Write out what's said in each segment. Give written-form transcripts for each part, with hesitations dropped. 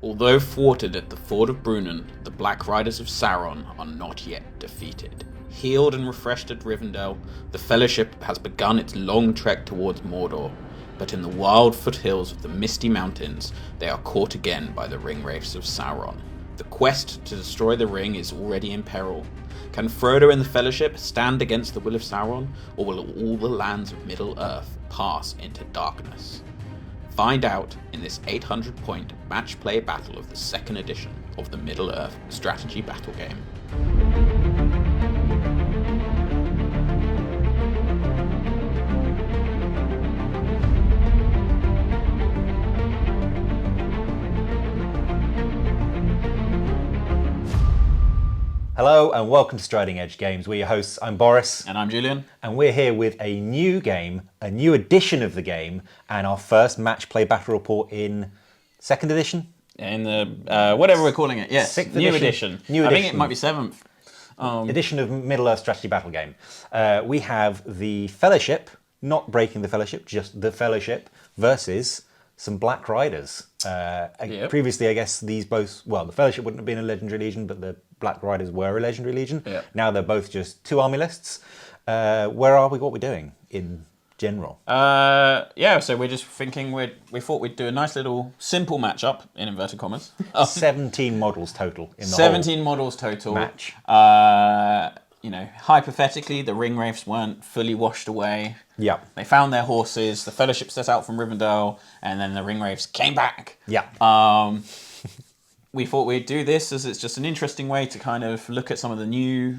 Although thwarted at the Ford of Bruinen, the Black Riders of Sauron are not yet defeated. Healed and refreshed at Rivendell, the Fellowship has begun its long trek towards Mordor, but in the wild foothills of the Misty Mountains, they are caught again by the Ringwraiths of Sauron. The quest to destroy the ring is already in peril. Can Frodo and the Fellowship stand against the will of Sauron, or will all the lands of Middle-earth pass into darkness? Find out in this 800-point match play battle of the second edition of the Middle-earth strategy battle game. Hello and welcome to Striding Edge Games. We're your hosts. I'm Boris. And I'm Julian. And we're here with a new game, a new edition of the game, and our first match play battle report in second edition? In the, whatever we're calling it, yes. Sixth new edition. edition. I think it might be seventh. Edition of Middle-earth strategy battle game. We have the Fellowship, not breaking the Fellowship, just the Fellowship, versus some Black Riders. Yep. Previously, I guess these both, well, the Fellowship wouldn't have been a Legendary Legion, but the Black Riders were a Legendary Legion. Yep. Now they're both just two army lists. Where are we? What are we doing in general? So we're just thinking, we thought we'd do a nice little simple matchup, in inverted commas. 17 models total in the 17 models total. match. Hypothetically, the Ringwraiths weren't fully washed away. Yeah. They found their horses, the Fellowship set out from Rivendell, and then the Ringwraiths came back. Yeah. We thought we'd do this as it's just an interesting way to kind of look at some of the new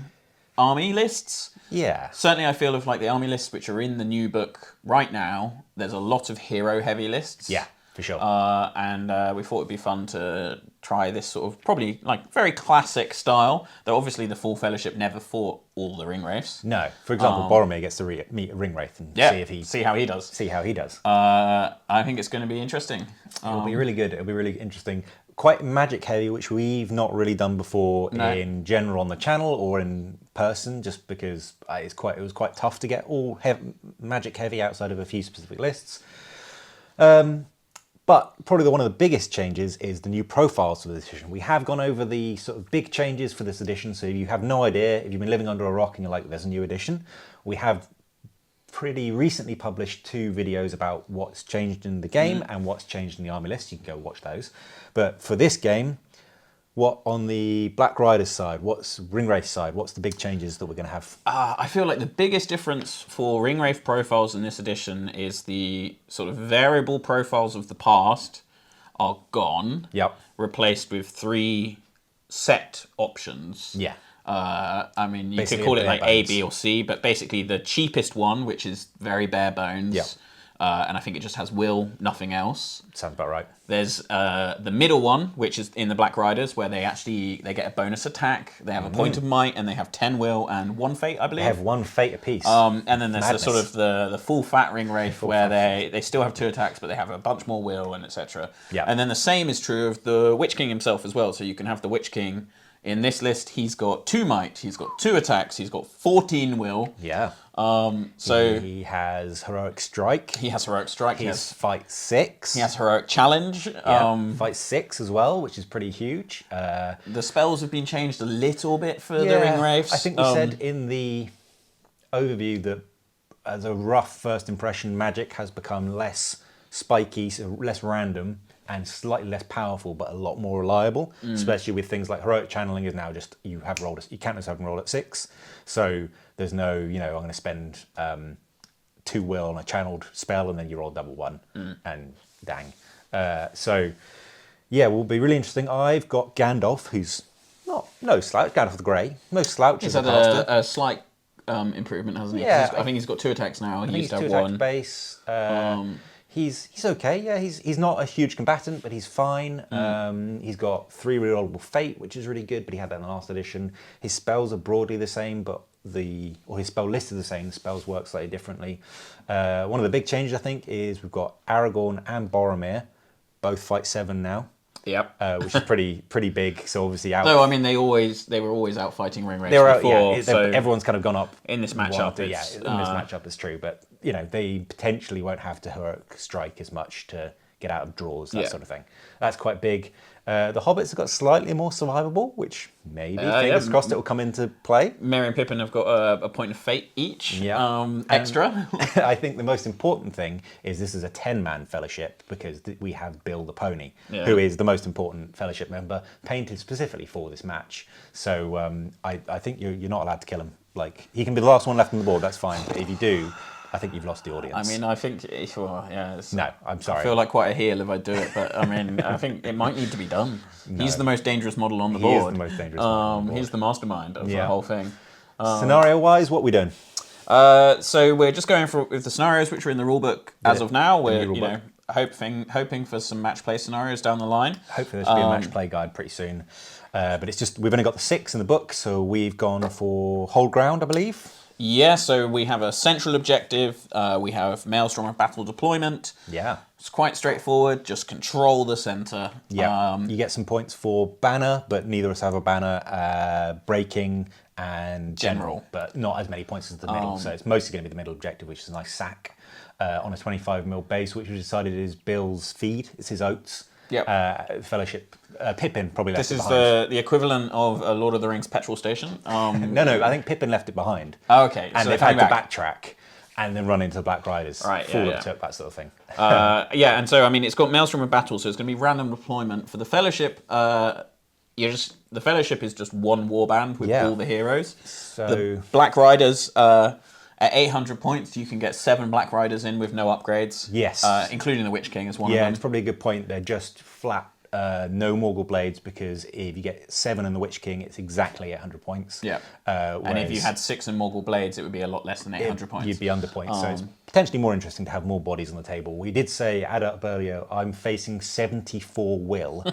army lists. Yeah. Certainly I feel of like the army lists which are in the new book right now, there's a lot of hero-heavy lists. Yeah, for sure. And we thought it'd be fun to try this sort of probably like very classic style, though obviously the full Fellowship never fought all the Ringwraiths. No. For example, Boromir gets to meet a Ringwraith and see how he does. I think it's going to be interesting. It'll be really good. It'll be really interesting. Quite magic heavy, which we've not really done before in general on the channel or in person, just because it was quite tough to get all magic heavy outside of a few specific lists. But probably one of the biggest changes is the new profiles for this edition. We have gone over the sort of big changes for this edition, so if you have no idea, if you've been living under a rock and you're like, there's a new edition, we have pretty recently published 2 videos about what's changed in the game and what's changed in the army list. You can go watch those. But for this game, what on the Black Riders side, what's Ringwraith side, what's the big changes that we're going to have? I feel like the biggest difference for Ringwraith profiles in this edition is the sort of variable profiles of the past are gone. Yep. Replaced with 3 set options. Yeah. You Basically could call it like A, bones. B, or C, but basically the cheapest one, which is very bare bones, Yep. And I think it just has will, nothing else. Sounds about right. There's the middle one, which is in the Black Riders, where they get a bonus attack, they have a point of might, and they have 10 will and 1 fate, I believe. They have 1 fate apiece. And then there's the sort of the full fat Ringwraith, where they still have 2 attacks, but they have a bunch more will and etc. Yeah. And then the same is true of the Witch King himself as well. So you can have the Witch King. In this list, he's got 2 might, he's got 2 attacks, he's got 14 will. Yeah. So he has Heroic Strike. he has Heroic Strike, He has Fight 6. he has Heroic Challenge. Fight 6 as well, which is pretty huge. The spells have been changed a little bit for the Ringwraiths. I think we said in the overview that as a rough first impression, magic has become less spiky, so less random, and slightly less powerful, but a lot more reliable, especially with things like Heroic Channeling is now just, you count yourself and roll at 6, so there's no, I'm going to spend 2 will on a channeled spell and then you roll double 1, and dang. Will be really interesting. I've got Gandalf, who's no slouch, Gandalf the Grey, no slouch. He's had a slight improvement, hasn't he? Yeah, I think he's got 2 attacks now. He used to have 2 attack 1. base. He's okay. Yeah, he's not a huge combatant, but he's fine. He's got 3 rerollable fate, which is really good. But he had that in the last edition. His spells are broadly the same, but his spell list is the same. The spells work slightly differently. One of the big changes I think is we've got Aragorn and Boromir, both fight 7 now. Yep. Which is pretty big. So obviously out. Though I mean they were always out fighting Ringwraiths They were out, before. yeah. So Everyone's kind of gone up in this matchup. In this matchup is true, but they potentially won't have to Heroic Strike as much to get out of drawers, that Yeah. sort of thing. That's quite big. The hobbits have got slightly more survivable, which maybe, fingers crossed, it will come into play. Merry and Pippin have got a point of fate each, Yeah. extra. I think the most important thing is this is a 10-man fellowship because we have Bill the Pony, who is the most important fellowship member, painted specifically for this match. So I think you're not allowed to kill him. Like, he can be the last one left on the board, that's fine. But if you do, I think you've lost the audience. I mean, I think, no, I'm sorry. I feel like quite a heel if I do it, but I mean, I think it might need to be done. No. He's the most dangerous model on the board. He is the most dangerous model on the board. He's the mastermind of the whole thing. Scenario-wise, what are we doing? So we're just going with the scenarios which are in the rulebook as of now. We're hoping for some match play scenarios down the line. Hopefully there should be a match play guide pretty soon. But it's just, we've only got the 6 in the book, so we've gone for hold ground, I believe. Yeah, so we have a central objective. We have Maelstrom of Battle deployment. Yeah. It's quite straightforward. Just control the center. Yeah. You get some points for banner, but neither of us have a banner. Breaking and general, but not as many points as the middle. So it's mostly going to be the middle objective, which is a nice sack on a 25mm base, which we decided is Bill's feed. It's his oats. Yep. Fellowship. Pippin probably left it behind. This is the equivalent of a Lord of the Rings petrol station. No, I think Pippin left it behind. Oh, okay. And so they've had to backtrack and then run into the Black Riders. Right, Fall of Took, that sort of thing. And so, I mean, it's got Maelstrom of Battle, so it's going to be random deployment. For the Fellowship, the Fellowship is just one warband with all the heroes. So the Black Riders, at 800 points, you can get 7 Black Riders in with no upgrades. Yes. Including the Witch King as one of them. Yeah, it's probably a good point. They're just flat, no Morgul Blades, because if you get 7 in the Witch King, it's exactly 800 points. Yeah. And if you had 6 in Morgul Blades, it would be a lot less than 800 points. You'd be under points, so it's potentially more interesting to have more bodies on the table. We did say, add up earlier, I'm facing 74 will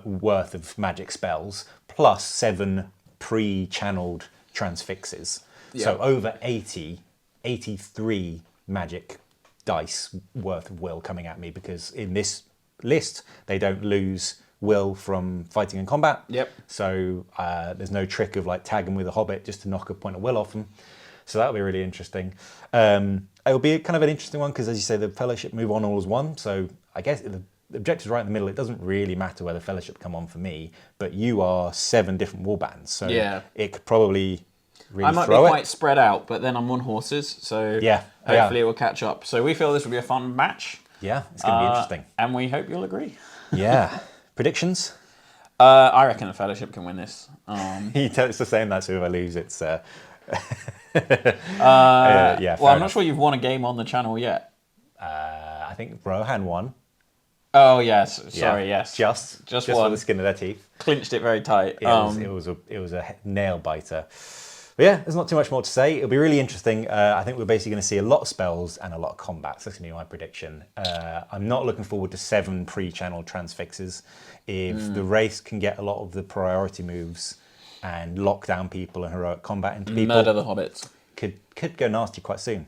worth of magic spells, plus 7 pre-channeled transfixes. Yeah. So over 83 magic dice worth of will coming at me, because in this list they don't lose will from fighting and combat. Yep. So there's no trick of like tagging with a hobbit just to knock a point of will off them. So that'll be really interesting. It'll be kind of an interesting one because, as you say, the Fellowship move on all as one. So I guess the objective's right in the middle. It doesn't really matter whether Fellowship come on for me, but you are 7 different warbands, so it could probably really I might be quite spread out, but then I'm on horses, so hopefully it will catch up. So we feel this will be a fun match. Yeah, it's going to be interesting. And we hope you'll agree. Yeah. Predictions? I reckon the Fellowship can win this. It's the same, that's who I lose. It's well, I'm not sure you've won a game on the channel yet. I think Rohan won. Oh yes, sorry, yes, just one. with the skin of their teeth. Clinched it very tight. It was a nail biter. But yeah, there's not too much more to say. It'll be really interesting. I think we're basically going to see a lot of spells and a lot of combats. That's going to be my prediction. I'm not looking forward to 7 pre-channeled transfixes. If the race can get a lot of the priority moves and lock down people and heroic combat into people, murder the hobbits, could go nasty quite soon.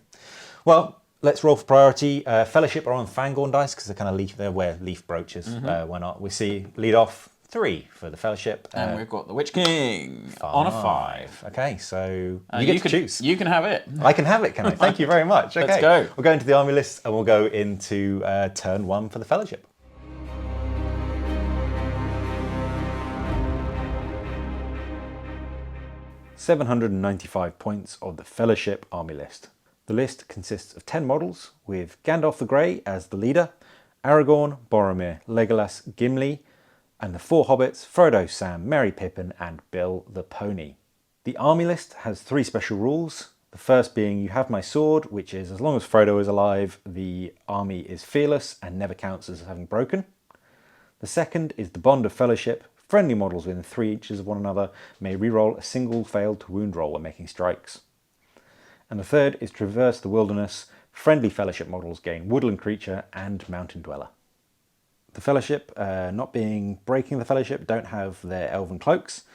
Well, let's roll for priority. Fellowship are on Fangorn dice because they're kind of leaf. They wear leaf brooches. Why not? We see lead off 3 for the Fellowship. And we've got the Witch King on a 5. Okay, so you get to choose. You can have it. I can have it, can I? Thank you very much. Okay. Let's go. We'll go into the army list and we'll go into turn 1 for the Fellowship. .795 points of the Fellowship army list. The list consists of 10 models, with Gandalf the Grey as the leader, Aragorn, Boromir, Legolas, Gimli, and the 4 hobbits, Frodo, Sam, Merry, Pippin, and Bill the Pony. The army list has 3 special rules. The first being you have my sword, which is as long as Frodo is alive, the army is fearless and never counts as having broken. The second is the bond of fellowship. Friendly models within 3 inches of one another may reroll a single failed to wound roll when making strikes. And the third is traverse the wilderness. Friendly fellowship models gain woodland creature and mountain dweller. The fellowship, not being breaking the fellowship, don't have their elven cloaks.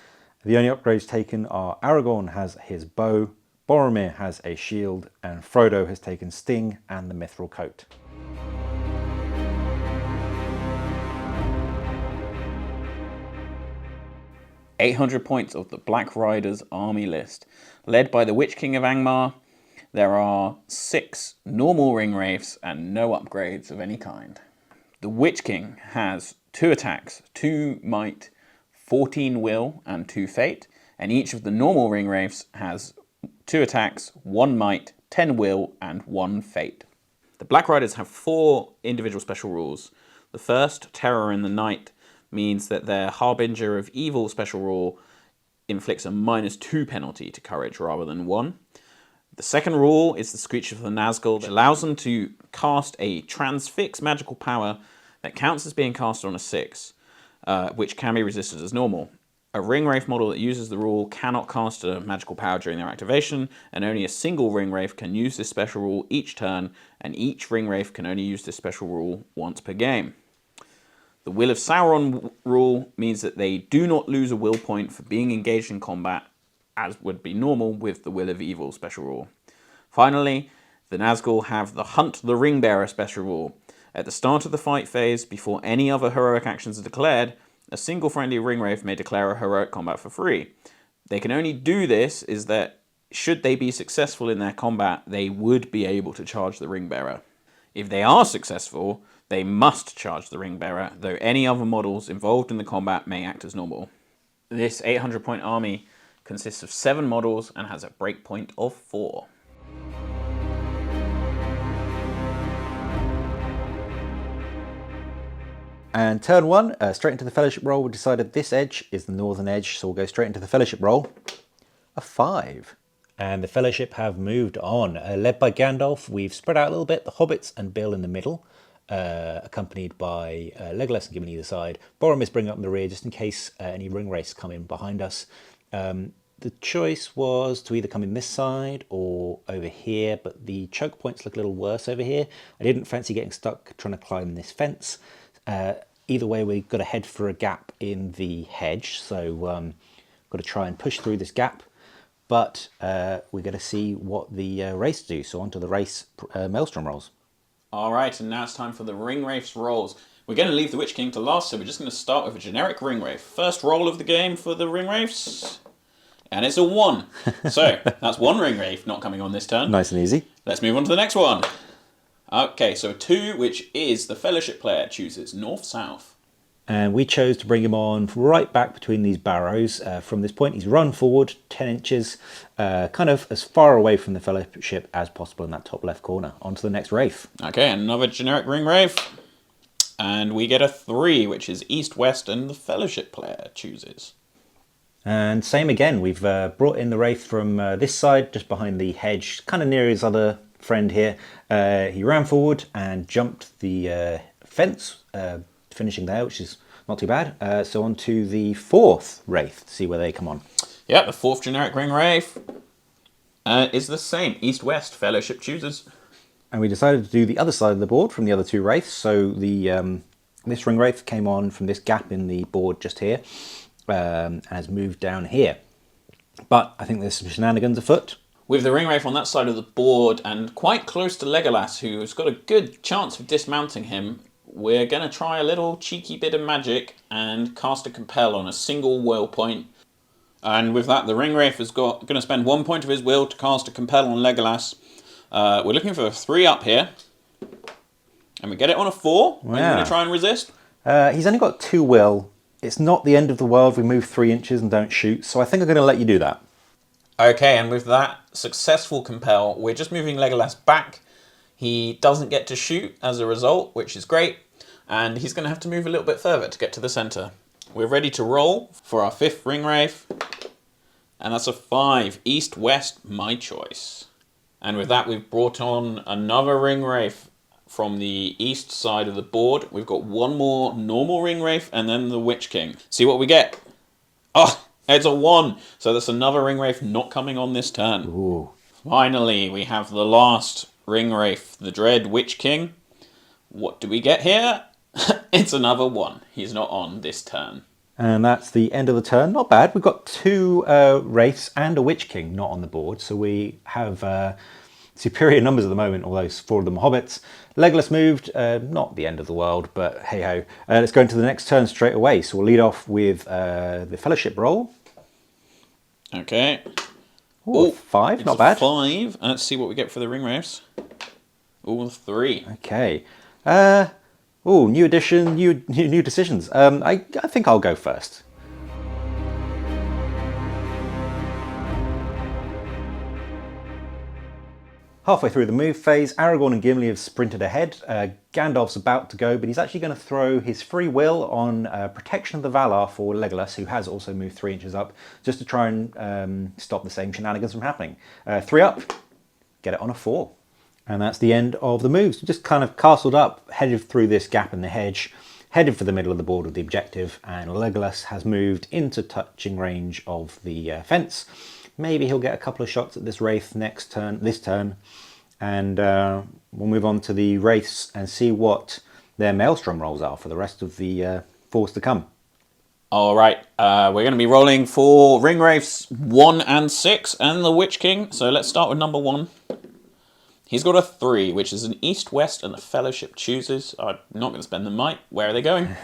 The only upgrades taken are Aragorn has his bow, Boromir has a shield, and Frodo has taken sting and the mithril coat. .800 points of the Black Riders army list. Led by the Witch King of Angmar, there are 6 normal ring wraiths and no upgrades of any kind. The Witch King has 2 attacks, 2 might, 14 will, and 2 fate, and each of the normal ring wraiths has 2 attacks, 1 might, 10 will, and 1 fate. The Black Riders have 4 individual special rules. The first, Terror in the Night, means that their Harbinger of Evil special rule inflicts a -2 penalty to courage rather than 1. The second rule is the Screech of the Nazgul, which allows them to cast a transfix magical power that counts as being cast on a 6, which can be resisted as normal. A Ring Wraith model that uses the rule cannot cast a magical power during their activation, and only a single Ring Wraith can use this special rule each turn, and each Ring Wraith can only use this special rule once per game. The Will of Sauron rule means that they do not lose a will point for being engaged in combat, as would be normal with the Will of Evil special rule. Finally, the Nazgul have the Hunt the Ringbearer special rule. At the start of the fight phase, before any other heroic actions are declared, a single friendly Ring Wraith may declare a heroic combat for free. They can only do this is that, should they be successful in their combat, they would be able to charge the Ringbearer. If they are successful, they must charge the Ringbearer, though any other models involved in the combat may act as normal. This 800-point army consists of 7 models and has a breakpoint of 4. And turn 1, straight into the Fellowship roll. We decided this edge is the northern edge, so we'll go straight into the Fellowship roll. A 5. And the Fellowship have moved on. Led by Gandalf, we've spread out a little bit. The Hobbits and Bill in the middle, accompanied by Legolas and Gimli either side. Boromir bringing up in the rear, just in case any ring wraiths come in behind us. The choice was to either come in this side or over here, but the choke points look a little worse over here. I didn't fancy getting stuck trying to climb this fence. Either way, we've got to head for a gap in the hedge, so got to try and push through this gap, but we're going to see what the race do. So on to the race Maelstrom rolls. Alright, and now it's time for the Ring Wraiths rolls. We're going to leave the Witch King to last, so we're just going to start with a generic Ring Wraith. First roll of the game for the Ring Wraiths, and it's a 1. So, that's 1 Ring Wraith not coming on this turn. Nice and easy. Let's move on to the next one. Okay, so a 2, which is the Fellowship player, chooses north-south. And we chose to bring him on right back between these barrows. From this point, he's run forward 10 inches, kind of as far away from the Fellowship as possible in that top left corner. On to the next Wraith. Okay, another generic Ring Wraith. And we get a 3, which is east-west, and the Fellowship player chooses. And same again, we've brought in the Wraith from this side, just behind the hedge, kind of near his other friend here. He ran forward and jumped the fence, finishing there, which is not too bad. So on to the 4th Wraith, to see where they come on. Yeah, the 4th generic Ring Wraith is the same, east-west, Fellowship chooses. And we decided to do the other side of the board from the other 2 Wraiths. So the this Ring Wraith came on from this gap in the board just here, and has moved down here. But I think there's some shenanigans afoot. With the Ring Wraith on that side of the board and quite close to Legolas, who's got a good chance of dismounting him, we're going to try a little cheeky bit of magic and cast a Compel on a single will point. And with that, the Ring Wraith is going to spend 1 point of his will to cast a Compel on Legolas. We're looking for a 3 up here. And we get it on a 4. Wow. Are you going to try and resist? He's only got 2 will. It's not the end of the world. We move 3 inches and don't shoot. So I think I'm going to let you do that. Okay, and with that successful Compel, we're just moving Legolas back. He doesn't get to shoot as a result, which is great. And he's going to have to move a little bit further to get to the centre. We're ready to roll for our 5th Ring Wraith. And that's a 5. East-west, my choice. And with that, we've brought on another Ring Wraith from the east side of the board. We've got 1 more normal Ring Wraith and then the Witch King. See what we get. Oh, it's a 1. So that's another Ring Wraith not coming on this turn. Ooh. Finally, we have the last Ring Wraith, the Dread Witch King. What do we get here? It's another 1. He's not on this turn. And that's the end of the turn. Not bad. We've got 2 Wraiths and a Witch King not on the board. So we have superior numbers at the moment, although 4 of them are hobbits. Legolas moved. Not the end of the world, but hey-ho. Let's go into the next turn straight away. So we'll lead off with the Fellowship roll. Okay. Ooh, 5. Not bad. 5. Let's see what we get for the Ring Wraiths. Ooh, 3. Okay. Oh, new edition, new decisions. I think I'll go first. Halfway through the move phase, Aragorn and Gimli have sprinted ahead. Gandalf's about to go, but he's actually going to throw his free will on Protection of the Valar for Legolas, who has also moved 3 inches up, just to try and stop the same shenanigans from happening. 3 up, get it on a 4. And that's the end of the moves. Just kind of castled up, headed through this gap in the hedge, headed for the middle of the board with the objective, and Legolas has moved into touching range of the fence. Maybe he'll get a couple of shots at this wraith this turn, and we'll move on to the wraiths and see what their maelstrom rolls are for the rest of the force to come. All right, we're going to be rolling for ring wraiths 1 and 6 and the Witch King. So let's start with number 1. He's got a 3, which is an east-west and the Fellowship chooses. I'm not going to spend the might. Where are they going?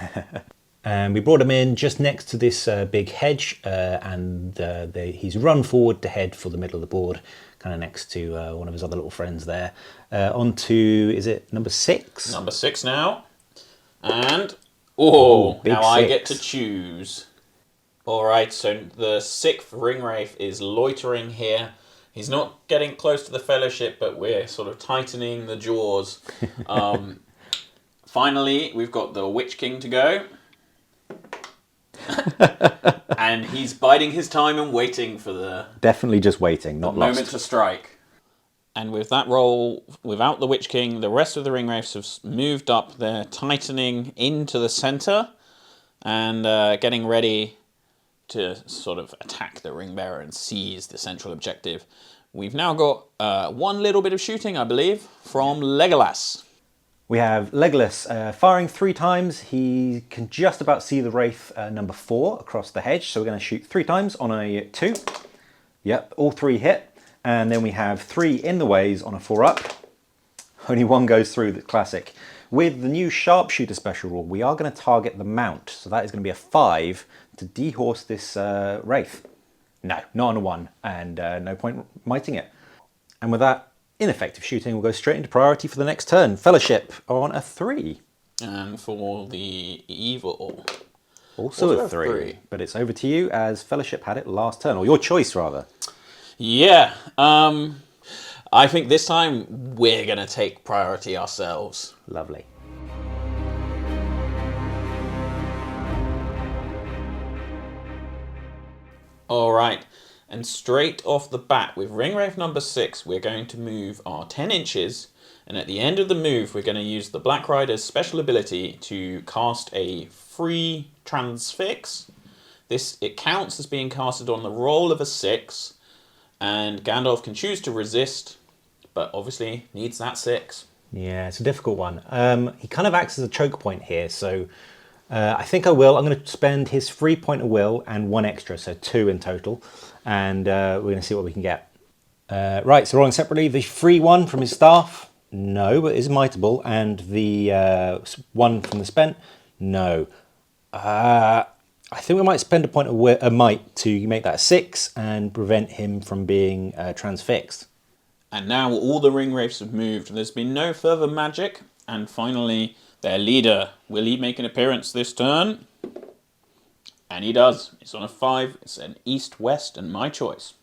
And we brought him in just next to this big hedge, and he's run forward to head for the middle of the board, kind of next to one of his other little friends there. On to, is it number 6? Number 6 now. And, now 6. I get to choose. All right, so the 6th ring wraith is loitering here. He's not getting close to the Fellowship, but we're sort of tightening the jaws. Finally, we've got the Witch King to go. And he's biding his time and waiting for the Definitely just waiting, not lost. moment to strike. And with that roll, without the Witch King, the rest of the ring wraiths have moved up. They're tightening into the center and getting ready to sort of attack the Ringbearer and seize the central objective. We've now got one little bit of shooting, I believe, from Legolas. We have Legolas firing 3 times. He can just about see the wraith number 4 across the hedge. So we're going to shoot 3 times on a 2. Yep, all 3 hit. And then we have 3 in the ways on a 4 up. Only 1 goes through, the classic. With the new sharpshooter special rule, we are going to target the mount. So that is going to be a 5 to dehorse this wraith. No, not on a 1, and no point miting it. And with that ineffective shooting, we'll go straight into priority for the next turn. Fellowship on a 3. And for the evil, Also a 3. But it's over to you, as Fellowship had it last turn, or your choice rather. Yeah, I think this time we're going to take priority ourselves. Lovely. All right, and straight off the bat with ring wraith number 6, we're going to move our 10 inches, and at the end of the move, we're going to use the Black Rider's special ability to cast a free transfix. It counts as being casted on the roll of a 6, and Gandalf can choose to resist, but obviously needs that 6. Yeah, it's a difficult one. He kind of acts as a choke point here, so I think I will. I'm going to spend his 3 point of will and 1 extra, so 2 in total, and we're going to see what we can get. Right, so rolling separately, the free 1 from his staff, no, but is mightable, and the 1 from the spent, no. I think we might spend a point of a might to make that 6 and prevent him from being transfixed. And now all the ring wraiths have moved. There's been no further magic, and finally their leader, will he make an appearance this turn? And he does. It's on a 5. It's an east-west and my choice.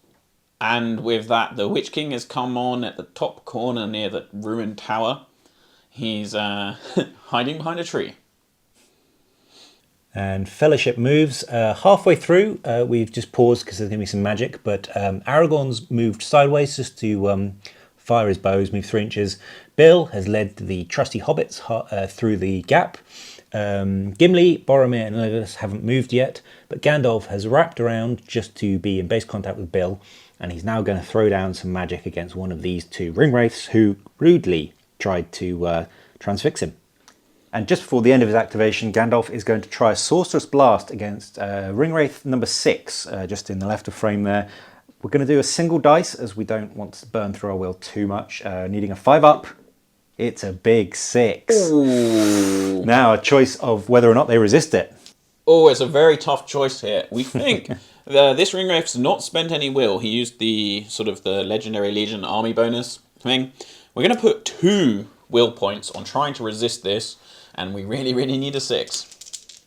And with that, the Witch King has come on at the top corner near the ruined tower. He's hiding behind a tree. And Fellowship moves halfway through. We've just paused because there's going to be some magic, but Aragorn's moved sideways just to fire his bows, move 3 inches. Bill has led the trusty hobbits through the gap. Gimli, Boromir and Legolas haven't moved yet, but Gandalf has wrapped around just to be in base contact with Bill, and he's now going to throw down some magic against one of these 2 ringwraiths who rudely tried to transfix him. And just before the end of his activation, Gandalf is going to try a Sorcerous Blast against ringwraith number 6, just in the left of frame there. We're going to do a single dice, as we don't want to burn through our will too much. Needing a 5 up, it's a big 6. Ooh. Now a choice of whether or not they resist it. Oh, it's a very tough choice here. We think this ringwraith's not spent any will. He used the sort of the Legendary Legion army bonus thing. We're going to put 2 will points on trying to resist this, And we really, really need a 6.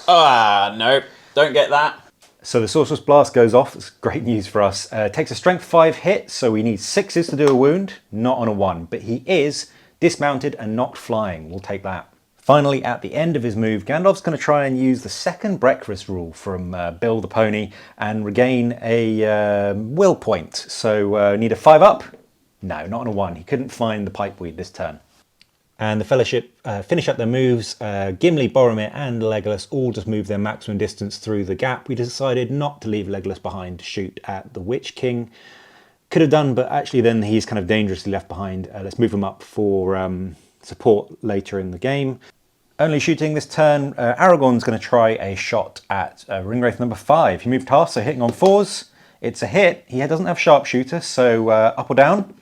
Ah, nope. Don't get that. So the Sorcerer's Blast goes off. It's great news for us. Takes a Strength 5 hit, so we need 6s to do a wound, not on a 1. But he is dismounted and not flying. We'll take that. Finally, at the end of his move, Gandalf's going to try and use the second breakfast rule from Bill the Pony and regain a will point. So need a 5 up? No, not on a 1. He couldn't find the pipeweed this turn. And the Fellowship finish up their moves. Gimli, Boromir and Legolas all just move their maximum distance through the gap. We decided not to leave Legolas behind to shoot at the Witch King. Could have done, but actually then he's kind of dangerously left behind. Let's move him up for support later in the game. Only shooting this turn, Aragorn's going to try a shot at Ringwraith number 5. He moved half, so hitting on 4s. It's a hit. He doesn't have sharpshooter, so up or down.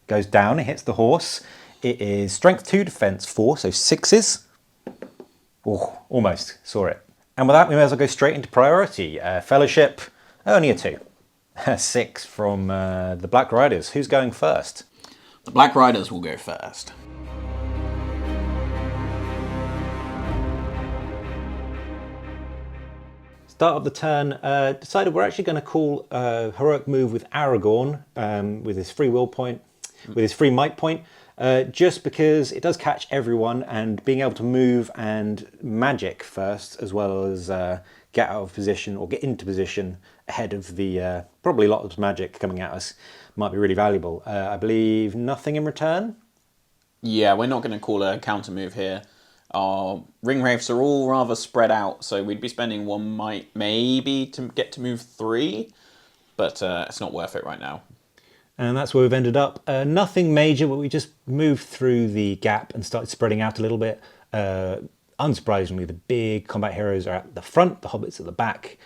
Goes down, it hits the horse. It is strength 2, defense 4, so 6s. Oh, almost, saw it. And with that, we may as well go straight into priority. Fellowship, only a 2. 6 from the Black Riders. Who's going first? The Black Riders will go first. Start of the turn, decided we're actually going to call a heroic move with Aragorn with his free will point, with his free might point, just because it does catch everyone, and being able to move and magic first, as well as get out of position or get into position ahead of the probably a lot of magic coming at us, might be really valuable. I believe nothing in return. Yeah, we're not going to call a counter move here. Our Ringwraiths are all rather spread out, so we'd be spending 1 might maybe to get to move 3, but it's not worth it right now. And that's where we've ended up. Nothing major, but we just moved through the gap and started spreading out a little bit. Unsurprisingly, the big combat heroes are at the front, the hobbits at the back,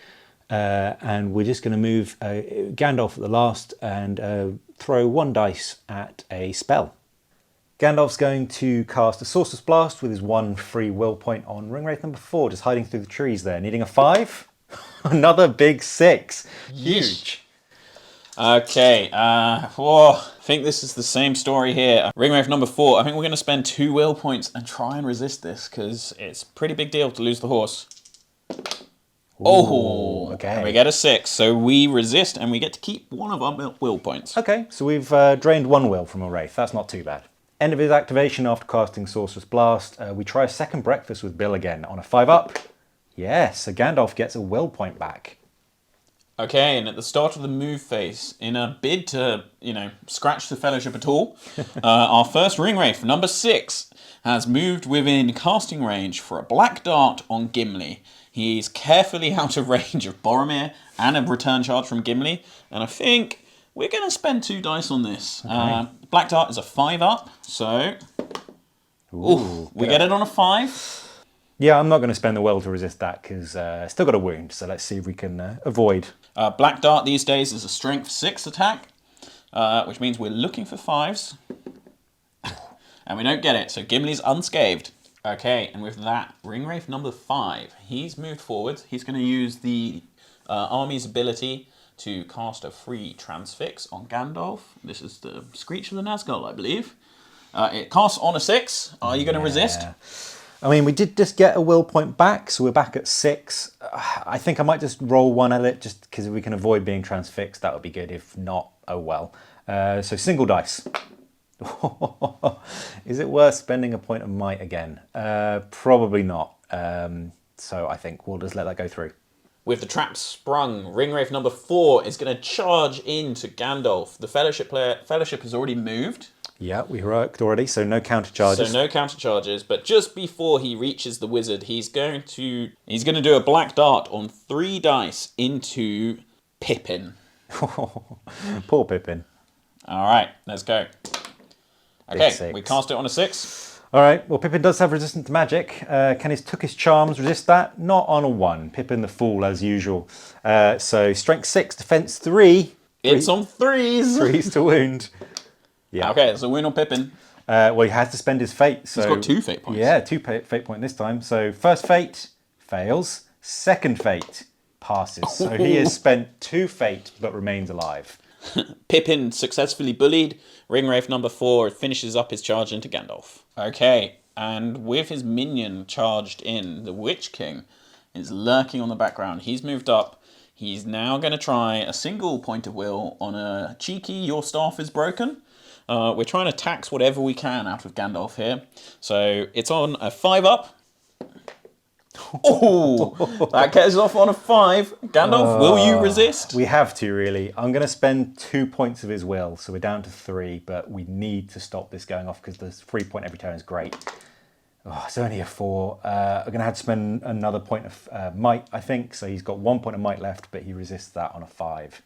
and we're just going to move Gandalf at the last and throw 1 dice at a spell. Gandalf's going to cast a Sorcerer's Blast with his 1 free will point on Ringwraith number 4, just hiding through the trees there, needing a 5. Another big 6. Huge. Okay, I think this is the same story here. Ringwraith number 4, I think we're going to spend 2 will points and try and resist this, because it's a pretty big deal to lose the horse. Ooh, okay. And we get a 6, so we resist and we get to keep 1 of our will points. Okay, so we've drained 1 will from a Wraith. That's not too bad. End of his activation after casting Sorcerer's Blast. We try a second breakfast with Bill again on a 5 up. Yes, so Gandalf gets a will point back. Okay, and at the start of the move phase, in a bid to, scratch the Fellowship at all, our first Ringwraith, number 6, has moved within casting range for a black dart on Gimli. He's carefully out of range of Boromir and a return charge from Gimli, and I think we're going to spend 2 dice on this. Okay. Black dart is a 5 up, so we get it on a 5. Yeah, I'm not going to spend the will to resist that because still got a wound, so let's see if we can avoid. Black dart these days is a strength 6 attack, which means we're looking for 5s. And we don't get it, so Gimli's unscathed. Okay, and with that, Ringwraith number 5, he's moved forward. He's going to use the army's ability to cast a free transfix on Gandalf. This is the Screech of the Nazgul, I believe. It casts on a 6. Are you going to resist? I mean, we did just get a will point back, so we're back at 6. I think I might just roll 1 at it, just because if we can avoid being transfixed, that would be good. If not, oh well. So single dice. Is it worth spending a point of might again? Probably not. So I think we'll just let that go through. With the trap sprung, Ringwraith number 4 is going to charge into Gandalf. The Fellowship has already moved. Yeah, we heroiced already, so no counter charges. So no counter charges, but just before he reaches the wizard, he's going to do a black dart on 3 dice into Pippin. Poor Pippin. All right, let's go. Okay, we cast it on a 6. All right, well, Pippin does have resistance to magic. Can his Took His Charms resist that? Not on a 1. Pippin the Fool, as usual. So strength 6, defense 3. It's on 3s. 3s to wound. Yeah. Okay, that's a win on Pippin. Well, he has to spend his fate. So, he's got 2 fate points. Yeah, 2 fate points this time. So first fate fails. Second fate passes. So he has spent 2 fate but remains alive. Pippin successfully bullied. Ringwraith number 4 finishes up his charge into Gandalf. Okay, And with his minion charged in, the Witch King is lurking on the background. He's moved up. He's now going to try a single point of will on a cheeky "your staff is broken." We're trying to tax whatever we can out of Gandalf here. So it's on a 5-up. Oh, that gets off on a 5. Gandalf, will you resist? We have to, really. I'm going to spend 2 points of his will, so we're down to 3, but we need to stop this going off because the 3 point every turn is great. Oh, it's only a 4. I'm going to have to spend another point of might, I think. So he's got 1 point of might left, but he resists that on a 5.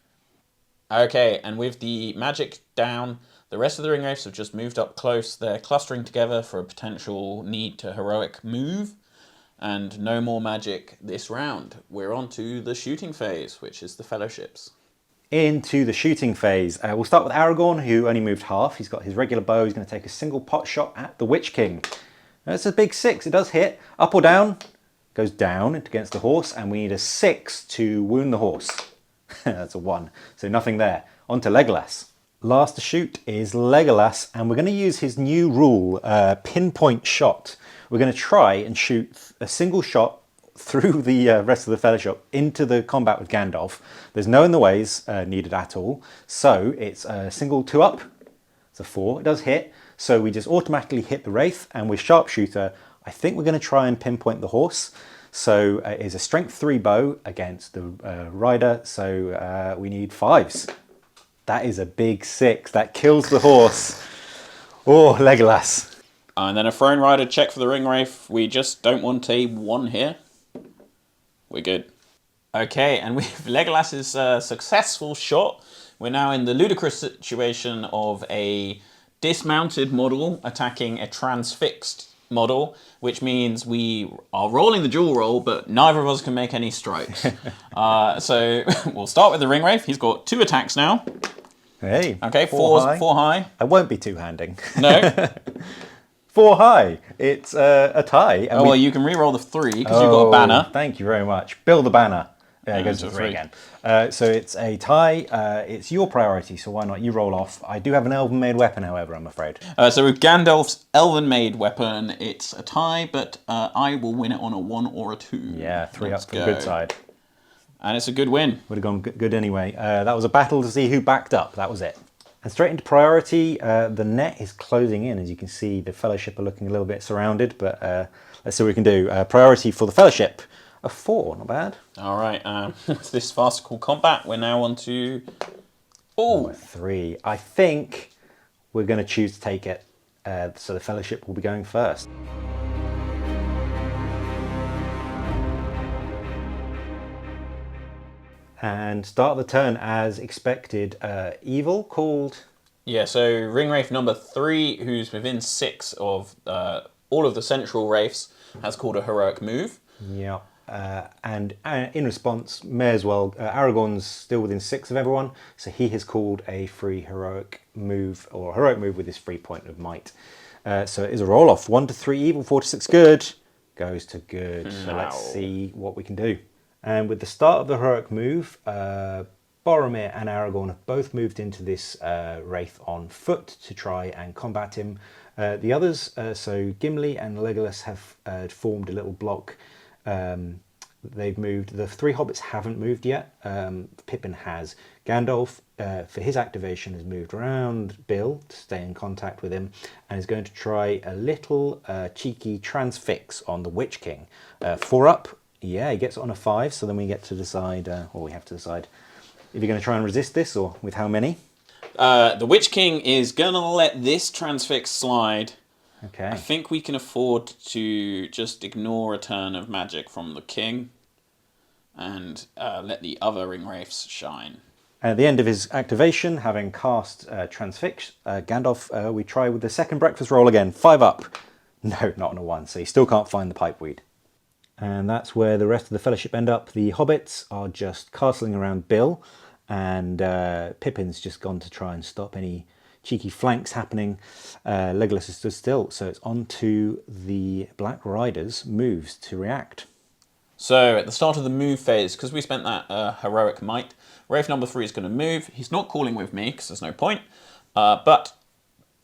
Okay, and with the magic down, the rest of the ring wraiths have just moved up close. They're clustering together for a potential need to heroic move. And no more magic this round. We're on to the shooting phase, which is the fellowships. Into the shooting phase. We'll start with Aragorn, who only moved half. He's got his regular bow. He's going to take a single pot shot at the Witch King. It's a big 6. It does hit. Up or down? Goes down against the horse, and we need a 6 to wound the horse. That's a 1. So nothing there. On to Legolas. Last to shoot is Legolas, and we're going to use his new rule, pinpoint shot. We're going to try and shoot a single shot through the rest of the fellowship into the combat with Gandalf. There's no in the ways needed at all. So it's a single 2-up. It's a 4. It does hit. So we just automatically hit the Wraith, and with Sharpshooter, I think we're going to try and pinpoint the horse. So it is a strength 3 bow against the rider. So we need 5s. That is a big 6. That kills the horse. Oh, Legolas. And then a Throne Rider check for the Ring Wraith. We just don't want a 1 here. We're good. Okay, and with Legolas's successful shot, we're now in the ludicrous situation of a dismounted model attacking a transfixed model, which means we are rolling the dual roll, but neither of us can make any strikes. So we'll start with the Ring Wraith. He's got 2 attacks now. Hey. Okay, 4 high. I won't be two-handing. No. 4 high. It's a tie. And well, you can re-roll the 3 because you've got a banner. Thank you very much. Build the banner. It goes to 3 3 again. So it's a tie. It's your priority, so why not? You roll off. I do have an elven-made weapon, however, I'm afraid. So with Gandalf's elven-made weapon, it's a tie, but I will win it on a 1 or a 2. Yeah, 3 up for the good side. And it's a good win. Would have gone good anyway. That was a battle to see who backed up. That was it. And straight into priority, the net is closing in. As you can see, the Fellowship are looking a little bit surrounded, but let's see what we can do. Priority for the Fellowship, a 4, not bad. All right, with this farcical combat, we're now on to... Oh, 3. I think we're going to choose to take it, so the Fellowship will be going first. And start the turn as expected. Evil called... Yeah, so Ring Wraith number 3, who's within 6 of all of the central Wraiths, has called a heroic move. Yeah, and in response, may as well, Aragorn's still within 6 of everyone, so he has called a free heroic move, or a heroic move with his 3 point of might. So it is a roll off. 1 to 3 evil, 4 to 6 good. Goes to good. No. So let's see what we can do. And with the start of the heroic move, Boromir and Aragorn have both moved into this Wraith on foot to try and combat him. The others, so Gimli and Legolas, have formed a little block. They've moved. The 3 hobbits haven't moved yet. Pippin has. Gandalf, for his activation, has moved around Bill to stay in contact with him and is going to try a little cheeky transfix on the Witch King. 4 up. Yeah, he gets it on a 5, so then we get to decide, or we have to decide, if you're going to try and resist this, or with how many. The Witch King is going to let this transfix slide. Okay. I think we can afford to just ignore a turn of magic from the King and let the other Ring Wraiths shine. At the end of his activation, having cast Transfix, Gandalf, we try with the second breakfast roll again. 5 up. No, not on a 1, so he still can't find the pipeweed. And that's where the rest of the Fellowship end up. The hobbits are just castling around Bill, and Pippin's just gone to try and stop any cheeky flanks happening. Legolas is stood still, so it's on to the Black Riders' moves to react. So at the start of the move phase, because we spent that heroic might, Wraith number 3 is going to move. He's not calling with me because there's no point, but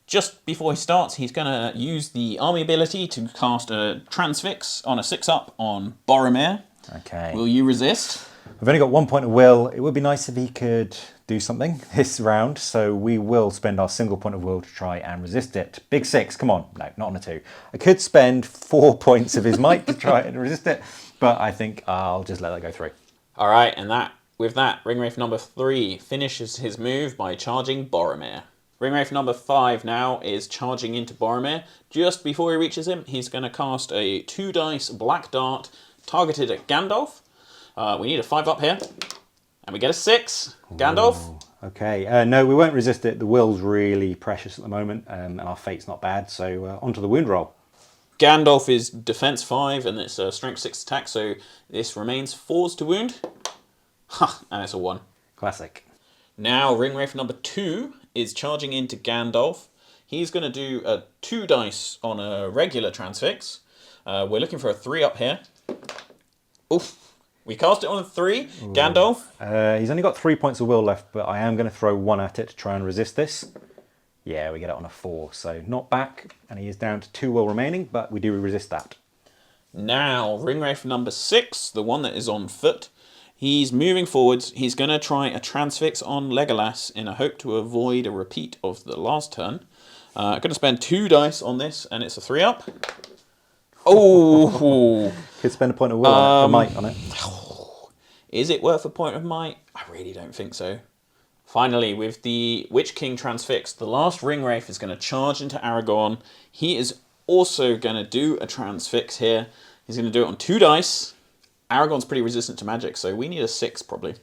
Just before he starts, he's going to use the army ability to cast a Transfix on a 6-up on Boromir. Okay. Will you resist? We've only got 1 point of will. It would be nice if he could do something this round, so we will spend our single point of will to try and resist it. Big 6, come on. No, not on a 2. I could spend 4 points of his might to try and resist it, but I think I'll just let that go through. All right, and with that, Ringwraith number 3 finishes his move by charging Boromir. Ringwraith number 5 now is charging into Boromir. Just before he reaches him, he's going to cast a 2-dice black dart targeted at Gandalf. We need a 5-up here, and we get a 6. Gandalf? Ooh, okay, no, we won't resist it. The will's really precious at the moment, and our fate's not bad, so onto the wound roll. Gandalf is defense 5, and it's a strength 6 attack, so this remains 4s to wound. Ha, and it's a 1. Classic. Now, Ringwraith number 2 is charging into Gandalf. He's going to do a 2 dice on a regular Transfix. We're looking for a 3-up here. Oof. We cast it on a 3. Ooh. Gandalf? He's only got 3 points of will left, but I am going to throw 1 at it to try and resist this. Yeah, we get it on a 4, so not back, and he is down to 2 will remaining, but we do resist that. Now, Ringwraith number 6, the one that is on foot. He's moving forwards. He's going to try a Transfix on Legolas in a hope to avoid a repeat of the last turn. I'm going to spend 2 dice on this, and it's a 3-up. Oh! Could spend a point of will on it, a might on it. Is it worth a point of might? I really don't think so. Finally, with the Witch King Transfix, the last Ringwraith is going to charge into Aragorn. He is also going to do a Transfix here. He's going to do it on 2 dice. Aragorn's pretty resistant to magic, so we need a 6 probably.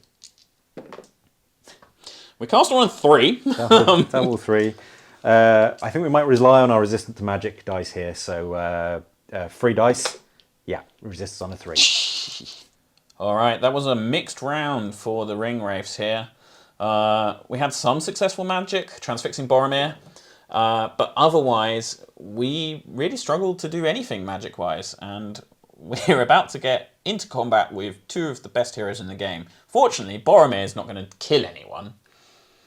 We cast it on 3. Double 3. I think we might rely on our resistant to magic dice here, so 3 dice. Yeah, resists on a 3. Alright, that was a mixed round for the Ringwraiths here. We had some successful magic, transfixing Boromir, but otherwise we really struggled to do anything magic-wise, and we're about to get into combat with 2 of the best heroes in the game. Fortunately, Boromir is not going to kill anyone.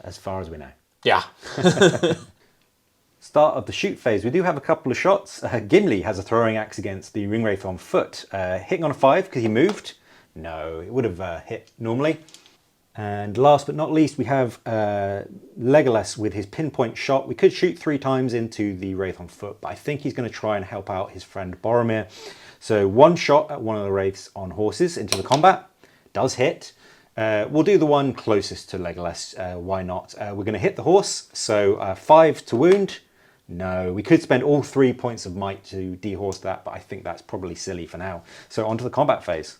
As far as we know. Yeah. Start of the shoot phase. We do have a couple of shots. Gimli has a throwing axe against the Ringwraith on foot. Hitting on a 5 because he moved. No, it would have hit normally. And last but not least, we have Legolas with his pinpoint shot. We could shoot 3 times into the Wraith on foot, but I think he's going to try and help out his friend Boromir. So 1 shot at one of the Wraiths on horses into the combat. Does hit. We'll do the one closest to Legolas. Why not? We're going to hit the horse. So 5 to wound. No, we could spend all 3 points of might to dehorse that, but I think that's probably silly for now. So on to the combat phase.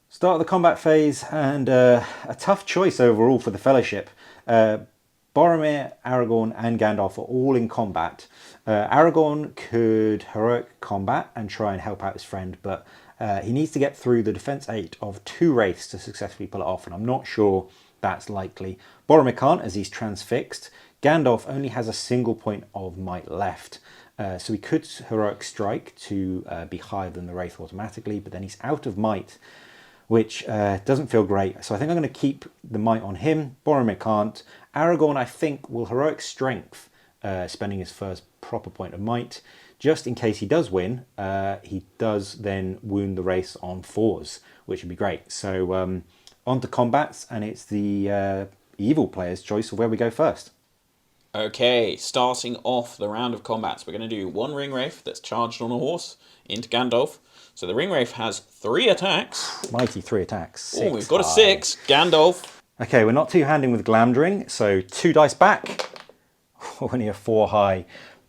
Start of the combat phase, and a tough choice overall for the Fellowship. Boromir, Aragorn and Gandalf are all in combat. Aragorn could heroic combat and try and help out his friend, but he needs to get through the defense 8 of 2 Wraiths to successfully pull it off, and I'm not sure that's likely. Boromir can't, as he's transfixed. Gandalf only has a single point of might left, so he could heroic strike to be higher than the Wraith automatically, but then he's out of might, which doesn't feel great. So I think I'm going to keep the might on him. Boromir can't. Aragorn, I think, will heroic strength, spending his first proper point of might. Just in case he does win, he does then wound the race on 4s, which would be great. So on to combats, and it's the evil player's choice of where we go first. Okay, starting off the round of combats, we're going to do 1 Ringwraith that's charged on a horse into Gandalf. So the Ringwraith has 3 attacks. Mighty 3 attacks. Oh, we've got a 6. Gandalf. Okay, we're not two-handing with Glamdring, so 2 dice back. Only a 4 high.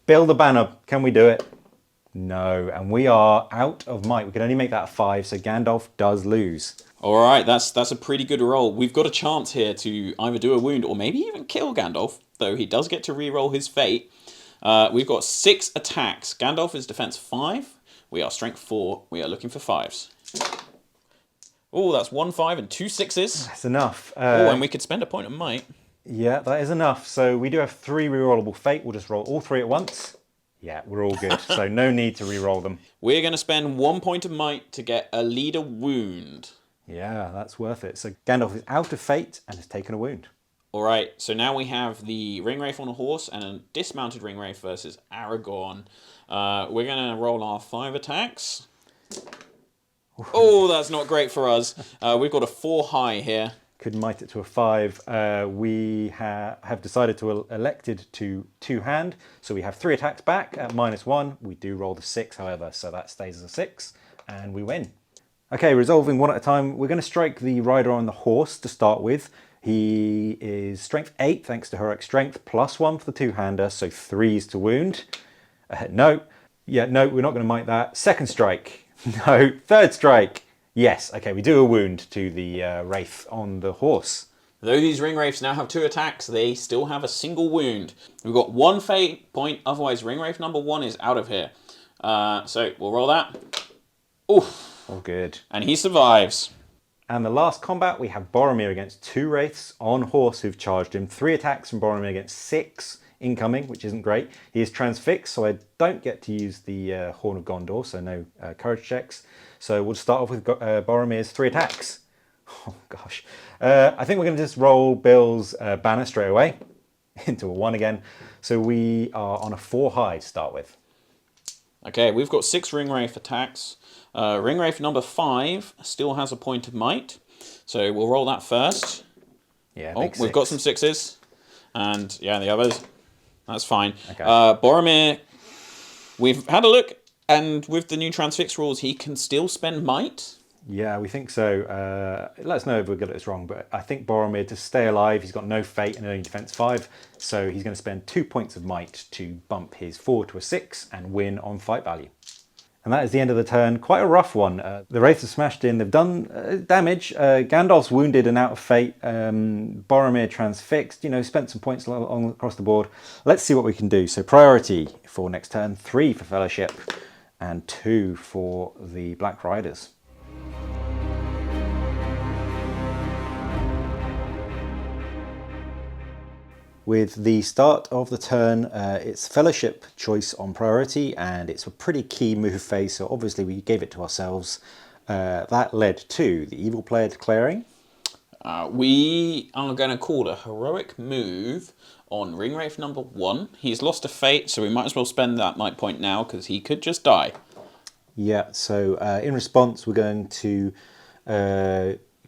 Build a banner. Can we do it? No, and we are out of might. We can only make that a 5, so Gandalf does lose. All right, that's a pretty good roll. We've got a chance here to either do a wound or maybe even kill Gandalf, though he does get to re-roll his fate. We've got 6 attacks. Gandalf is defense 5. We are strength 4. We are looking for 5s. Oh, that's 1 5 and 2 6s. That's enough. And we could spend a point of might. Yeah, that is enough. So we do have 3 re-rollable fate. We'll just roll all 3 at once. Yeah, we're all good. So no need to re-roll them. We're going to spend 1 point of might to get a leader wound. Yeah, that's worth it. So Gandalf is out of fate and has taken a wound. All right, so now we have the Ringwraith on a horse and a dismounted Ringwraith versus Aragorn. We're going to roll our 5 attacks. Oh, that's not great for us. We've got a 4 high here. Could might it to a 5. We have decided to elected to 2-hand, so we have 3 attacks back at -1. We do roll the 6, however, so that stays as a 6, and we win. Okay, resolving one at a time. We're going to strike the rider on the horse to start with. He is strength 8 thanks to heroic strength, +1 for the 2-hander, so 3s to wound. No, we're not going to might that. Second strike, no. Third strike, yes. Okay, we do a wound to the wraith on the horse. Though these Ringwraiths now have 2 attacks, they still have a single wound. We've got 1 fate point, otherwise Ringwraith number 1 is out of here. So we'll roll that. Oof. All good. And he survives. And the last combat, we have Boromir against 2 wraiths on horse who've charged him. 3 attacks from Boromir against 6 incoming, which isn't great. He is transfixed, so I don't get to use the Horn of Gondor, so no courage checks. So we'll start off with Boromir's 3 attacks. Oh gosh. I think we're going to just roll Bill's banner straight away into a 1 again. So we are on a 4 high to start with. Okay, we've got 6 Ringwraith attacks. Ringwraith number 5 still has a point of might, so we'll roll that first. Yeah, we've got some 6s, and yeah, the others. That's fine. Okay. Boromir, we've had a look, and with the new transfix rules, he can still spend might. Yeah, we think so. Let us know if we get this wrong, but I think Boromir, to stay alive, he's got no fate and only defense 5, so he's going to spend 2 points of might to bump his 4 to a 6 and win on fight value. And that is the end of the turn. Quite a rough one. The wraiths have smashed in. They've done damage. Gandalf's wounded and out of fate. Boromir transfixed. Spent some points across the board. Let's see what we can do. So priority for next turn. 3 for Fellowship and 2 for the Black Riders. With the start of the turn, it's Fellowship choice on priority, and it's a pretty key move phase, so obviously we gave it to ourselves. That led to the evil player declaring. We are going to call a heroic move on Ringwraith number 1. He's lost a fate, so we might as well spend that might point now, because he could just die. Yeah, so in response we're going to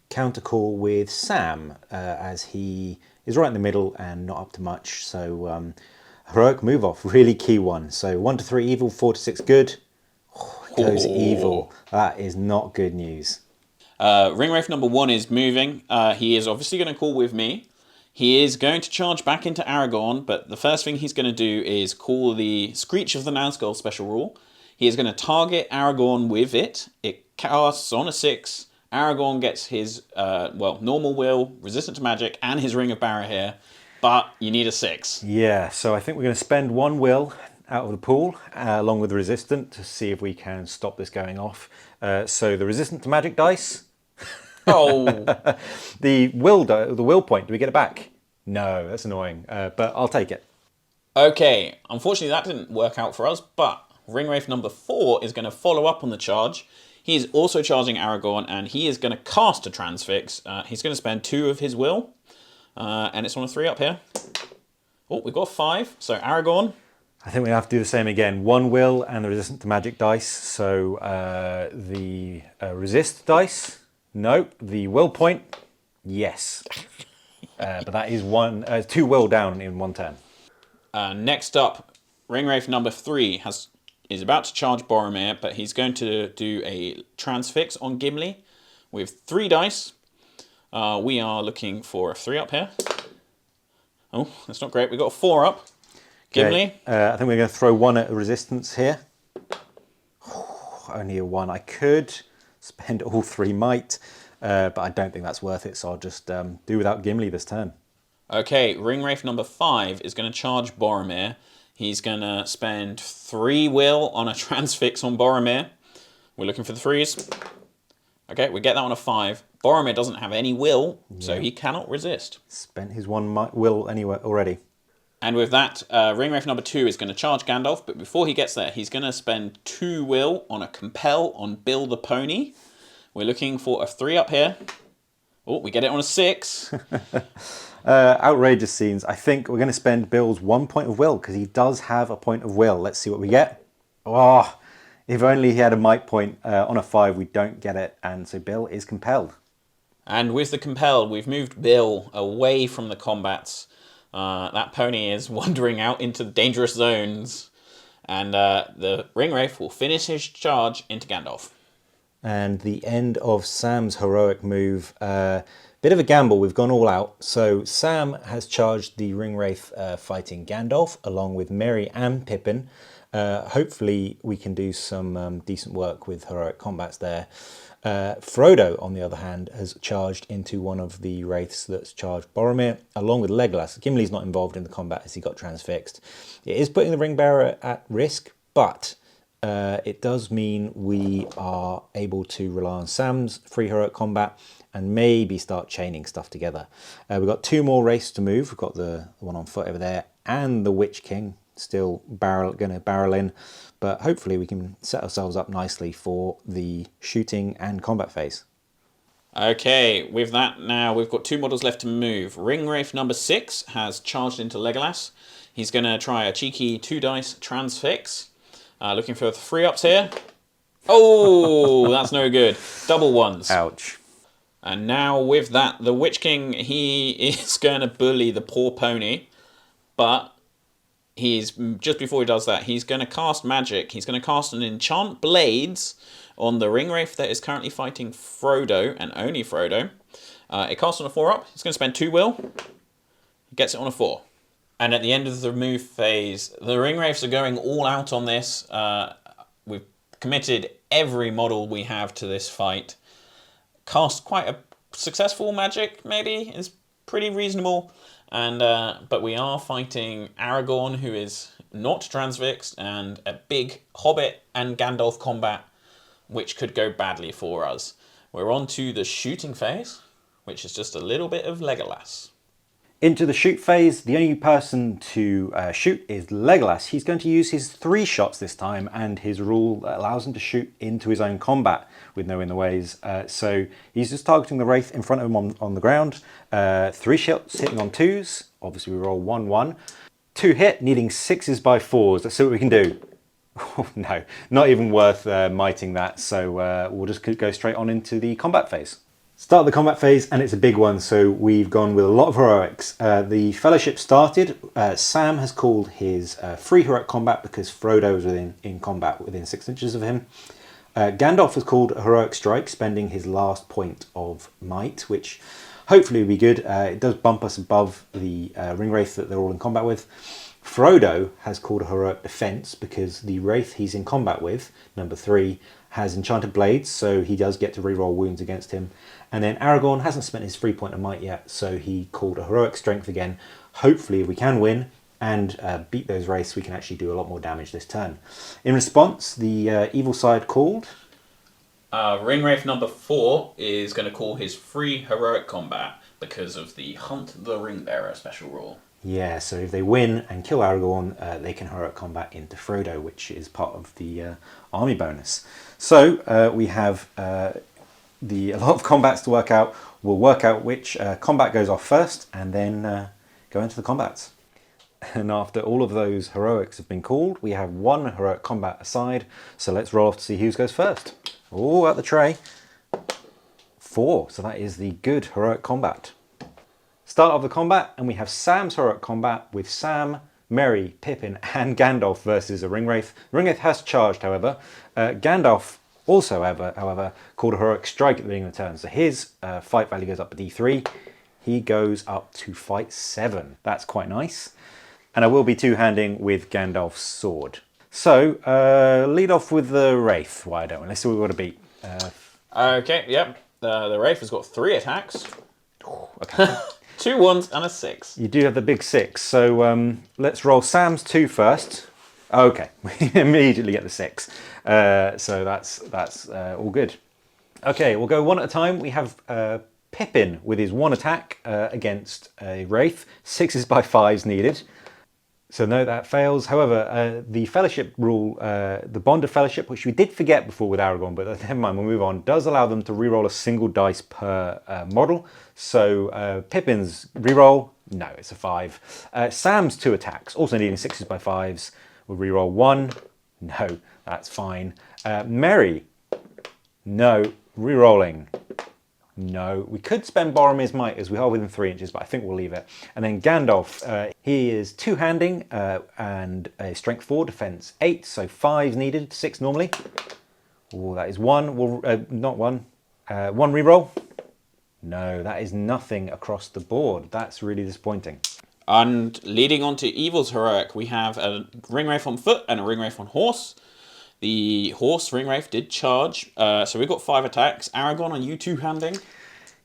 counter call with Sam, as he is right in the middle and not up to much. So heroic move off, really key one. So 1 to 3 evil, 4 to 6 good. Oh, it goes evil. That is not good news. Ringwraith number 1 is moving. He is obviously going to call with me. He is going to charge back into Aragorn, but the first thing he's going to do is call the Screech of the Nazgul special rule. He is going to target Aragorn with it. It casts on a 6. Aragorn gets his, normal will, resistant to magic, and his Ring of Barrow here, but you need a 6. Yeah, so I think we're going to spend 1 will out of the pool, along with the resistant, to see if we can stop this going off. So the resistant to magic dice. Oh! The will point, do we get it back? No, that's annoying, but I'll take it. Okay, unfortunately that didn't work out for us, but Ringwraith number 4 is going to follow up on the charge. He is also charging Aragorn, and he is going to cast a transfix. He's going to spend 2 of his will, and it's on a 3 up here. Oh, we've got a 5, so Aragorn. I think we have to do the same again. 1 will and the resistant to magic dice. So the resist dice, no. The will point, yes. But that is 2 will down in 1 turn. Next up, Ringwraith number 3 is about to charge Boromir, but he's going to do a transfix on Gimli with 3 dice. We are looking for a 3 up here. Oh, that's not great. We've got a 4 up. Gimli. Okay. I think we're going to throw 1 at resistance here. Only a 1. I could spend all 3 might, but I don't think that's worth it, so I'll just do without Gimli this turn. Okay, Ringwraith number 5 is going to charge Boromir. He's going to spend 3 will on a transfix on Boromir. We're looking for the 3s. Okay, we get that on a 5. Boromir doesn't have any will, so he cannot resist. Spent his 1 will anyway already. And with that, Ringwraith number 2 is going to charge Gandalf, but before he gets there, he's going to spend 2 will on a compel on Bill the Pony. We're looking for a 3 up here. Oh, we get it on a 6. Outrageous scenes. I think we're going to spend Bill's 1 point of will because he does have a point of will. Let's see what we get. Oh, if only he had a might point on a 5, we don't get it. And so Bill is compelled. And with the compelled, we've moved Bill away from the combats. That pony is wandering out into dangerous zones. And the Ringwraith will finish his charge into Gandalf. And the end of Sam's heroic move. Bit of a gamble, we've gone all out. So Sam has charged the Ringwraith fighting Gandalf along with Merry and Pippin. Hopefully we can do some decent work with heroic combats there. Frodo, on the other hand, has charged into one of the wraiths that's charged Boromir, along with Legolas. Gimli's not involved in the combat as he got transfixed. It is putting the Ringbearer at risk, but it does mean we are able to rely on Sam's free heroic combat and maybe start chaining stuff together. We've got 2 more wraiths to move. We've got the one on foot over there and the Witch King still going to barrel in, but hopefully we can set ourselves up nicely for the shooting and combat phase. Okay, with that now, we've got 2 models left to move. Ringwraith number 6 has charged into Legolas. He's going to try a cheeky 2 dice transfix. Looking for the 3-ups here. Oh, that's no good. Double 1s. Ouch. And now with that, the Witch King, he is going to bully the poor pony, but he's just before he does that, he's going to cast magic. He's going to cast an enchant blades on the Ringwraith that is currently fighting Frodo, and only Frodo. It casts on a 4-up. He's going to spend 2 will. He gets it on a 4. And at the end of the move phase, the Ringwraiths are going all out on this. We've committed every model we have to this fight. Cast quite a successful magic, maybe, is pretty reasonable. And but we are fighting Aragorn, who is not transfixed, and a big Hobbit and Gandalf combat, which could go badly for us. We're on to the shooting phase, which is just a little bit of Legolas. Into the shoot phase, the only person to shoot is Legolas. He's going to use his 3 shots this time, and his rule allows him to shoot into his own combat with no in the ways. So he's just targeting the Wraith in front of him on the ground. 3 shots hitting on 2s. Obviously we roll 1-1. 2 hit, needing 6s by 4s. Let's see what we can do. Oh, no, not even worth miting that. So we'll just go straight on into the combat phase. Start the combat phase, and it's a big one, so we've gone with a lot of heroics. The Fellowship started. Sam has called his free heroic combat because Frodo was in combat within 6 inches of him. Gandalf has called a heroic strike, spending his last point of might, which hopefully will be good. It does bump us above the Ringwraith that they're all in combat with. Frodo has called a heroic defense because the Wraith he's in combat with, number 3, has enchanted blades, so he does get to reroll wounds against him. And then Aragorn hasn't spent his 3 point of might yet, so he called a heroic strength again. Hopefully if we can win and beat those Wraiths, we can actually do a lot more damage this turn. In response, the evil side called... Ringwraith number 4 is going to call his free heroic combat because of the Hunt the Ringbearer special rule. Yeah, so if they win and kill Aragorn, they can heroic combat into Frodo, which is part of the army bonus. So we have a lot of combats to work out. We'll work out which combat goes off first and then go into the combats. And after all of those heroics have been called, we have 1 heroic combat aside. So let's roll off to see who goes first. Oh, out the tray. 4, so that is the good heroic combat. Start of the combat, and we have Sam's heroic combat with Sam, Merry, Pippin and Gandalf versus a Ringwraith. Ringwraith has charged, however. Gandalf also, however, called a heroic strike at the beginning of the turn. So his fight value goes up to D3. He goes up to fight 7. That's quite nice. And I will be two-handing with Gandalf's sword. So, lead off with the Wraith. Why don't we? Let's see what we've got to beat. Okay, yep. The Wraith has got 3 attacks. Okay. 2 1s and a 6. You do have the big 6. So let's roll Sam's 2 first. Okay, we immediately get the 6. So that's all good. Okay, we'll go one at a time. We have Pippin with his 1 attack against a Wraith. 6s by 5s needed. So no, that fails. However, the fellowship rule, the bond of fellowship, which we did forget before with Aragon, but never mind, we'll move on, does allow them to reroll a single dice per model. So Pippin's reroll, no, it's a 5. Sam's 2 attacks, also needing 6s by 5s, will reroll 1. No, that's fine. Merry, no, rerolling. No, we could spend Boromir's Might as we are within 3 inches, but I think we'll leave it. And then Gandalf, he is two-handing and a strength 4, defense 8, so 5's needed, 6 normally. Oh, that is 1. Well, not 1. 1 reroll. No, that is nothing across the board. That's really disappointing. And leading on to Evil's Heroic, we have a Ringwraith on foot and a Ringwraith on horse. The horse Ringwraith did charge, so we've got 5 attacks. Aragon, are you two-handing?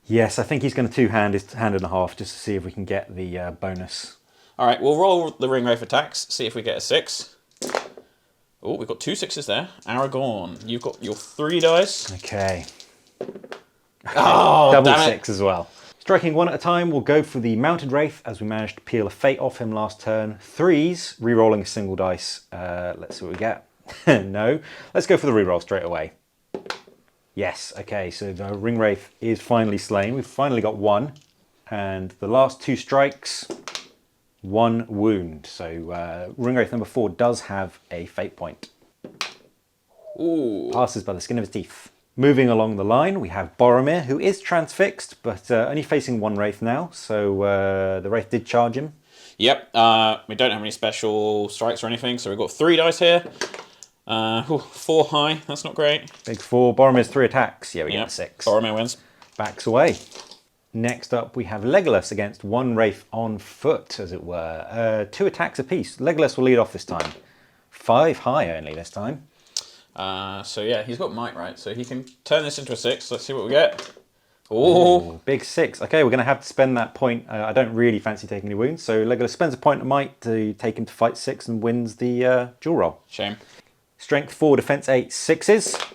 Yes, I think he's going to two-hand his hand and a half just to see if we can get the bonus. All right, we'll roll the Ringwraith attacks, see if we get a 6. Oh, we've got 2 6s there. Aragon, you've got your 3 dice. Okay. Oh, double damn it. 6 as well. Striking 1 at a time, we'll go for the Mounted Wraith as we managed to peel a Fate off him last turn. 3s, re-rolling a single dice. Let's see what we get. No. Let's go for the re-roll straight away. Yes, okay, so the Ringwraith is finally slain. We've finally got 1. And the last 2 strikes, 1 wound. So Ringwraith number 4 does have a Fate point. Ooh. Passes by the skin of his teeth. Moving along the line, we have Boromir, who is transfixed, but only facing 1 Wraith now, so the Wraith did charge him. Yep, we don't have any special strikes or anything, so we've got 3 dice here. 4 high, that's not great. Big 4, Boromir's 3 attacks. Yeah, we get 6. Boromir wins. Backs away. Next up, we have Legolas against 1 Wraith on foot, as it were. 2 attacks apiece. Legolas will lead off this time. 5 high only this time. So yeah, he's got might, right? So he can turn this into a 6. Let's see what we get. Oh, big 6. Okay, we're going to have to spend that point. I don't really fancy taking any wounds, so Legolas spends a point of might to take him to fight 6 and wins the duel roll. Shame. Strength 4, defense 8, 6s.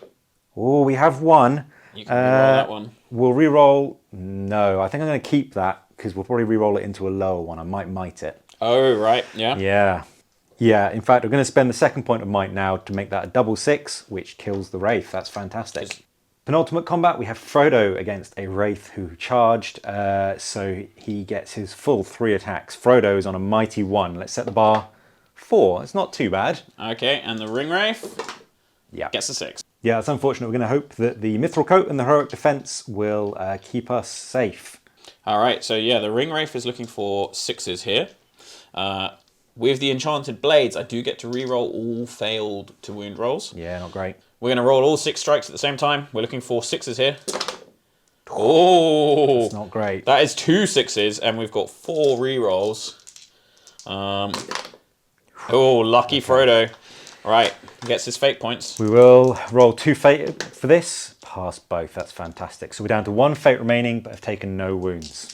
Oh, we have 1. You can re-roll that one. We'll re-roll. No, I think I'm going to keep that because we'll probably re-roll it into a lower one. I might it. Oh, right, yeah. Yeah, in fact, we're going to spend the second point of might now to make that a double 6, which kills the Wraith. That's fantastic. Penultimate combat, we have Frodo against a Wraith who charged, so he gets his full 3 attacks. Frodo is on a mighty 1. Let's set the bar 4. It's not too bad. Okay, and the Ringwraith gets a 6. Yeah, it's unfortunate. We're going to hope that the Mithril Coat and the Heroic Defense will keep us safe. All right, so yeah, the Ringwraith is looking for 6s here. With the Enchanted Blades, I do get to re-roll all failed to wound rolls. Yeah, not great. We're going to roll all 6 strikes at the same time. We're looking for 6s here. Oh! That's not great. That is 2 6s, and we've got 4 re-rolls. Oh, lucky Frodo. Right, gets his fate points. We will roll 2 fate for this. Pass both, that's fantastic. So we're down to 1 fate remaining, but have taken no wounds.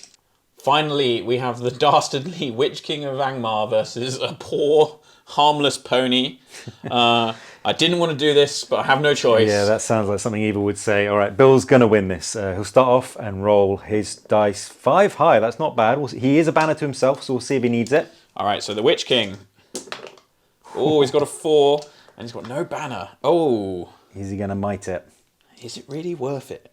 Finally, we have the dastardly Witch King of Angmar versus a poor, harmless pony. I didn't want to do this, but I have no choice. Yeah, that sounds like something Evil would say. All right, Bill's going to win this. He'll start off and roll his dice 5 high. That's not bad. He is a banner to himself, so we'll see if he needs it. All right, so the Witch King. Oh, he's got a 4, and he's got no banner. Oh. Is he going to might it? Is it really worth it?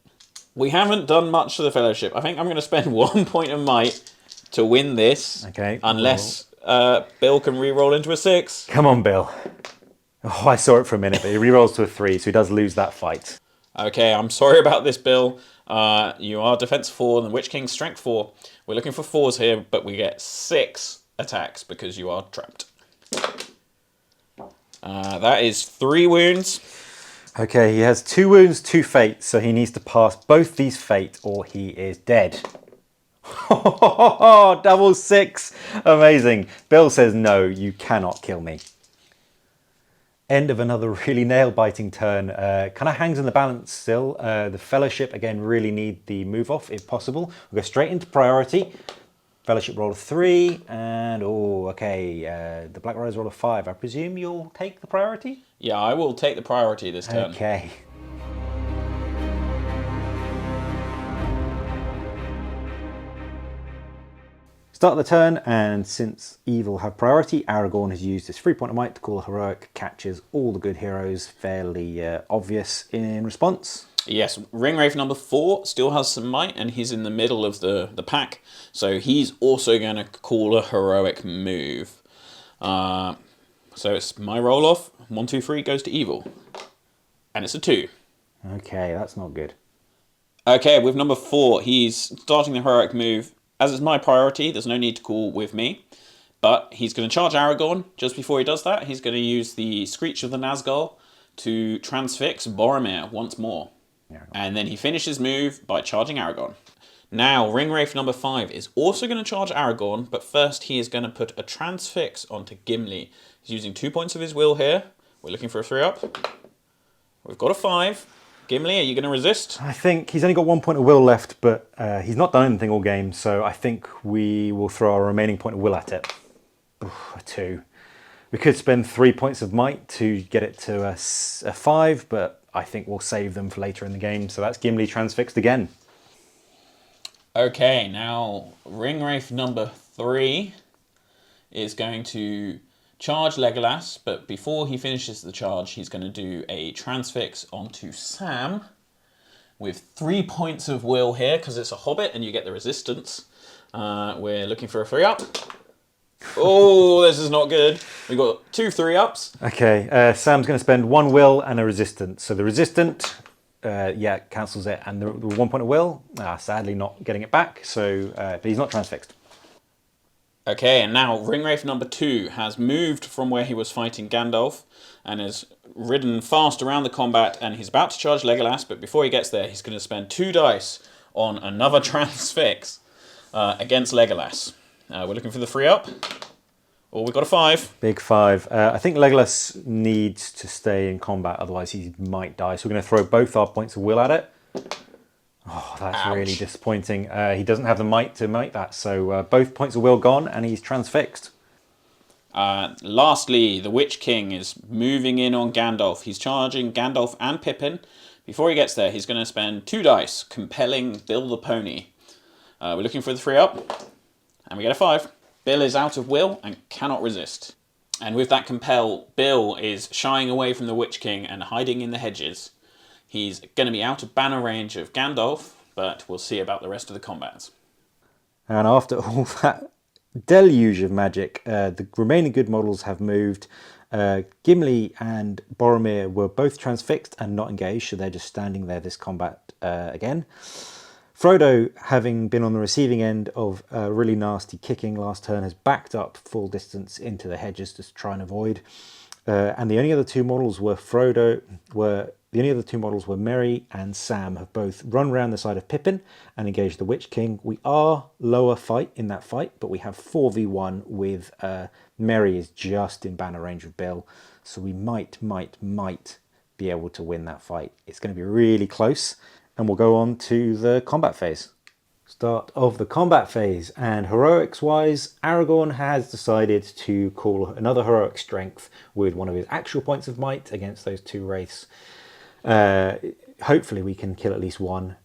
We haven't done much to the Fellowship. I think I'm going to spend 1 point of might to win this. Okay. Unless Bill can re-roll into a 6. Come on, Bill. Oh, I saw it for a minute, but he re-rolls to a 3, so he does lose that fight. Okay, I'm sorry about this, Bill. You are defense 4 and the Witch King's strength 4. We're looking for 4s here, but we get 6 attacks because you are trapped. That is 3 wounds. Okay, he has 2 wounds, 2 fate, so he needs to pass both these fate or he is dead. Double 6. Amazing. Bill says, no, you cannot kill me. End of another really nail-biting turn. Kind of hangs in the balance still. The Fellowship, again, really need the move off if possible. We'll go straight into priority. Fellowship roll of 3, and the Black Riders roll of 5. I presume you'll take the priority? Yeah, I will take the priority this turn. Okay. Start of the turn, and since evil have priority, Aragorn has used his 3 point of might to call a heroic, catches all the good heroes, fairly obvious in response. Yes, Ringwraith number 4 still has some might, and he's in the middle of the pack, so he's also going to call a heroic move. So it's my roll off. 1, 2, 3 goes to evil, and it's a 2. Okay, that's not good. Okay, with number 4, he's starting the heroic move. As it's my priority, there's no need to call with me. But he's going to charge Aragorn. Just before he does that, he's going to use the Screech of the Nazgul to transfix Boromir once more. And then he finishes his move by charging Aragorn. Now, Ringwraith number 5 is also going to charge Aragorn, but first he is going to put a transfix onto Gimli. He's using 2 points of his will here. We're looking for a 3-up. We've got a 5. Gimli, are you going to resist? I think he's only got 1 point of will left, but he's not done anything all game, so I think we will throw our remaining point of will at it. Oof, a 2. We could spend 3 points of might to get it to a 5, but I think we'll save them for later in the game, so that's Gimli transfixed again. Okay, now Ringwraith number 3 is going to charge Legolas, but before he finishes the charge, he's going to do a transfix onto Sam with 3 points of will here, because it's a hobbit and you get the resistance. We're looking for a 3-up. Oh, this is not good. We've got 2 3-ups. Okay, Sam's going to spend 1 will and a resistance. So the resistant, cancels it, and the 1 point of will, sadly not getting it back, so but he's not transfixed. Okay, and now Ringwraith number 2 has moved from where he was fighting Gandalf and has ridden fast around the combat, and he's about to charge Legolas, but before he gets there, he's going to spend 2 dice on another transfix against Legolas. We're looking for the 3-up. Oh, we've got a 5. Big 5. I think Legolas needs to stay in combat, otherwise he might die. So we're going to throw both our points of will at it. Oh, that's Ouch. Really disappointing. He doesn't have the might to make that, so both points of will gone, and he's transfixed. Lastly, the Witch King is moving in on Gandalf. He's charging Gandalf and Pippin. Before he gets there, he's going to spend 2 dice, compelling Bill the Pony. We're looking for the 3-up, and we get a 5. Bill is out of will and cannot resist. And with that compel, Bill is shying away from the Witch King and hiding in the hedges. He's going to be out of banner range of Gandalf, but we'll see about the rest of the combats. And after all that deluge of magic, the remaining good models have moved. Gimli and Boromir were both transfixed and not engaged, so they're just standing there this combat again. Frodo, having been on the receiving end of a really nasty kicking last turn, has backed up full distance into the hedges to try and avoid. And the only other two models were Merry and Sam, have both run around the side of Pippin and engaged the Witch King. We are lower fight in that fight, but we have 4v1 with Merry is just in banner range of Bill, so we might be able to win that fight. It's going to be really close, and we'll go on to the combat phase. Start of the combat phase, and heroics wise, Aragorn has decided to call another heroic strength with one of his actual points of might against those 2 wraiths. Hopefully we can kill at least one.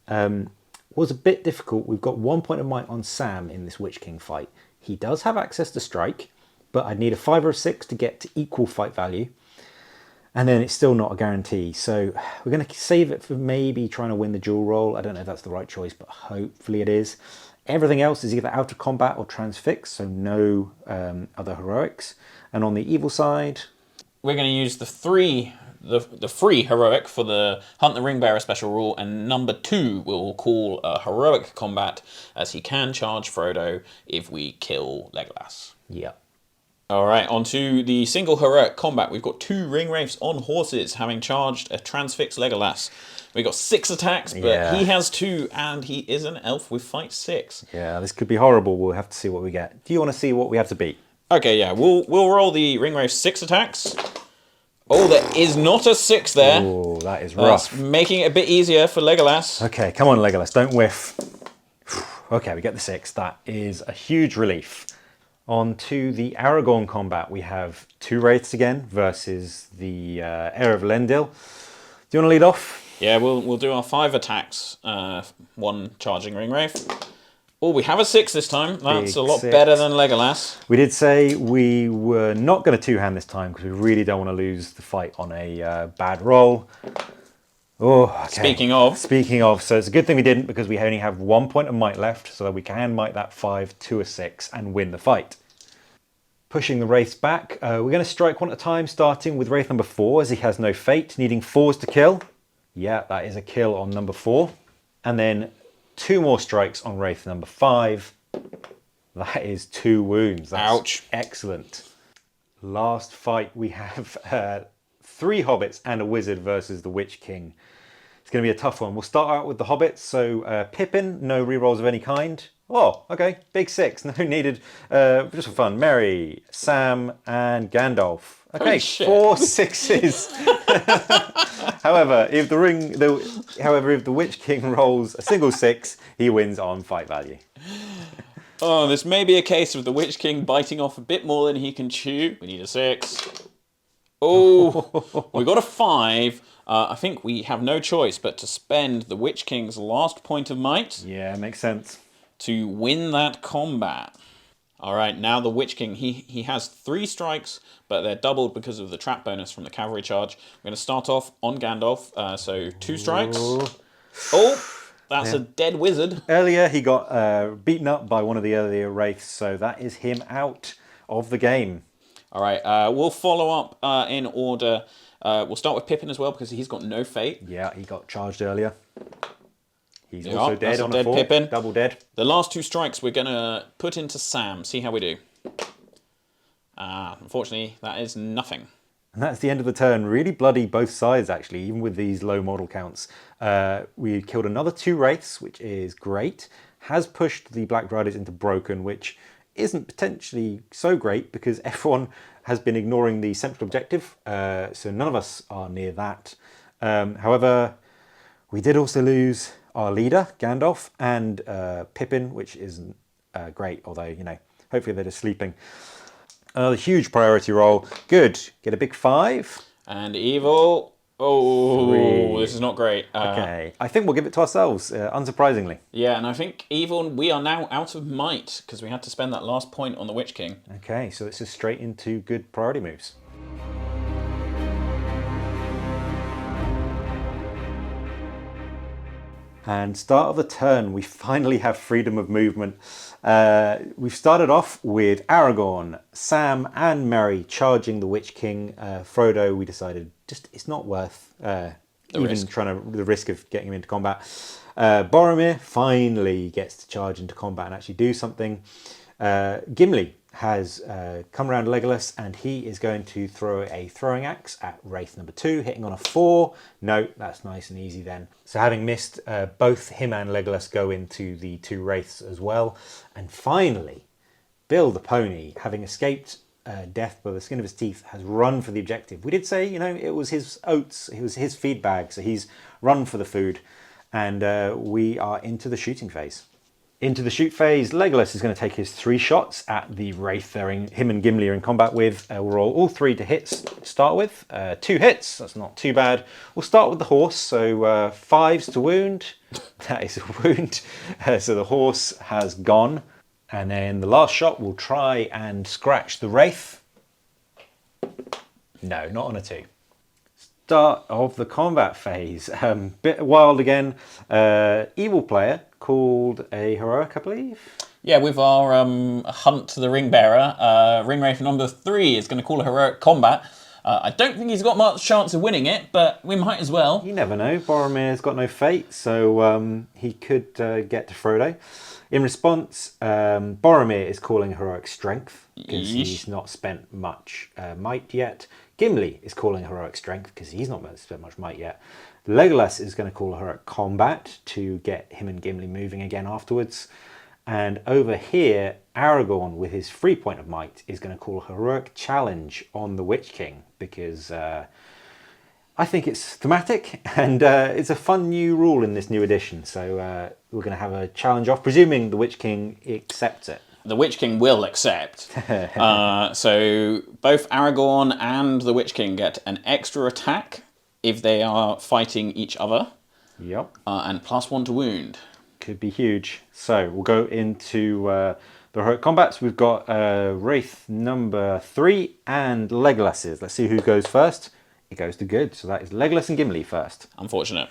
Was a bit difficult. We've got 1 point of might on Sam in this Witch King fight. He does have access to strike, but I'd need a 5 or a 6 to get to equal fight value. And then it's still not a guarantee. So we're going to save it for maybe trying to win the duel roll. I don't know if that's the right choice, but hopefully it is. Everything else is either out of combat or transfixed, so no other heroics. And on the evil side, We're going to use the free heroic for the Hunt the Ringbearer special rule, and number 2 will call a heroic combat, as he can charge Frodo if we kill Legolas. yeah. Alright, on to the single heroic combat. We've got 2 ringwraiths on horses, having charged a transfixed Legolas. We've got 6 attacks, but he has 2, and he is an elf with fight 6. Yeah, this could be horrible. We'll have to see what we get. Do you want to see what we have to beat? Okay, yeah, we'll roll the ringwraith's 6 attacks. Oh, there is not a 6 there. Oh, that is rough. That's making it a bit easier for Legolas. Okay, come on, Legolas, don't whiff. Okay, we get the 6. That is a huge relief. On to the Aragorn combat. We have 2 wraiths again versus the heir of Elendil. Do you want to lead off? Yeah, we'll do our 5 attacks. 1 charging ringwraith. Oh, we have a 6 this time. That's Big a lot 6. better than Legolas. We did say we were not going to two-hand this time because we really don't want to lose the fight on a bad roll. Oh, okay. Speaking of, so it's a good thing we didn't because we only have 1 point of might left, so that we can might that 5 to a 6 and win the fight. Pushing the wraiths back, we're going to strike one at a time, starting with wraith number 4 as he has no fate, needing 4s to kill. Yeah, that is a kill on number 4. And then 2 more strikes on wraith number 5. That is 2 wounds. That's ouch. Excellent. Last fight, we have 3 hobbits and a wizard versus the Witch King. It's going to be a tough one. We'll start out with the hobbits. So Pippin, no rerolls of any kind. Oh, okay, big 6, no needed. Just for fun. Merry, Sam, and Gandalf. Okay, 4 6s. However, if the Witch King rolls a single 6, he wins on fight value. Oh, this may be a case of the Witch King biting off a bit more than he can chew. We need a 6. Oh, we got a 5. I think we have no choice but to spend the Witch King's last point of might. Yeah, makes sense. To win that combat. All right, now the Witch King, he has 3 strikes, but they're doubled because of the trap bonus from the cavalry charge. We're going to start off on Gandalf, so 2 strikes. Ooh. Oh, that's a dead wizard. Earlier, he got beaten up by one of the earlier wraiths, so that is him out of the game. All right, we'll follow up in order. We'll start with Pippin as well, because he's got no fate. Yeah, he got charged earlier. He's Yeah, also dead on a dead 4. Pippin. Double dead. The last 2 strikes we're going to put into Sam. See how we do. Unfortunately, that is nothing. And that's the end of the turn. Really bloody both sides, actually, even with these low model counts. We killed another 2 wraiths, which is great. Has pushed the Black Riders into broken, which isn't potentially so great because everyone has been ignoring the central objective. So none of us are near that. However, we did also lose our leader, Gandalf, and Pippin, which isn't great, although, you know, hopefully they're just sleeping. Another huge priority roll. Good. Get a big 5. And evil. Oh, 3. This is not great. Okay. I think we'll give it to ourselves, unsurprisingly. Yeah, and I think evil, we are now out of might because we had to spend that last point on the Witch King. Okay, so this is straight into good priority moves. And start of the turn, we finally have freedom of movement. We've started off with Aragorn, Sam and Merry charging the Witch King. Frodo, we decided just it's not worth the risk of getting him into combat. Boromir finally gets to charge into combat and actually do something. Gimli has come around Legolas and he is going to throw a throwing axe at wraith number 2, hitting on a 4. No, that's nice and easy then. So having missed, both him and Legolas go into the 2 wraiths as well. And finally, Bill the pony, having escaped death by the skin of his teeth, has run for the objective. We did say, you know, it was his oats, it was his feed bag, so he's run for the food. And we are into the shooting phase. Into the shoot phase, Legolas is going to take his 3 shots at the wraith him and Gimli are in combat with. We'll roll all 3 to hits to start with. 2 hits, that's not too bad. We'll start with the horse, so 5s to wound. That is a wound. So the horse has gone. And then the last shot will try and scratch the wraith. No, not on a 2. Start of the combat phase. Bit wild again. Evil player called a heroic, I believe. Yeah, with our hunt to the Ringbearer, Ring Wraith number 3 is going to call a heroic combat. I don't think he's got much chance of winning it, but we might as well. You never know. Boromir's got no fate, so he could get to Frodo. In response, Boromir is calling heroic strength because he's not spent much might yet. Gimli is calling heroic strength because he's not spent much might yet. Legolas is going to call heroic combat to get him and Gimli moving again afterwards. And over here, Aragorn, with his 3 point of might, is going to call heroic challenge on the Witch King because I think it's thematic and it's a fun new rule in this new edition. So we're going to have a challenge off, presuming the Witch King accepts it. The Witch King will accept. So both Aragorn and the Witch King get an extra attack if they are fighting each other. Yep. And +1 to wound. could be huge. So we'll go into the heroic combats. We've got Wraith number 3 and Legolas's. Let's see who goes first. It goes to good. So that is Legolas and Gimli first. Unfortunate.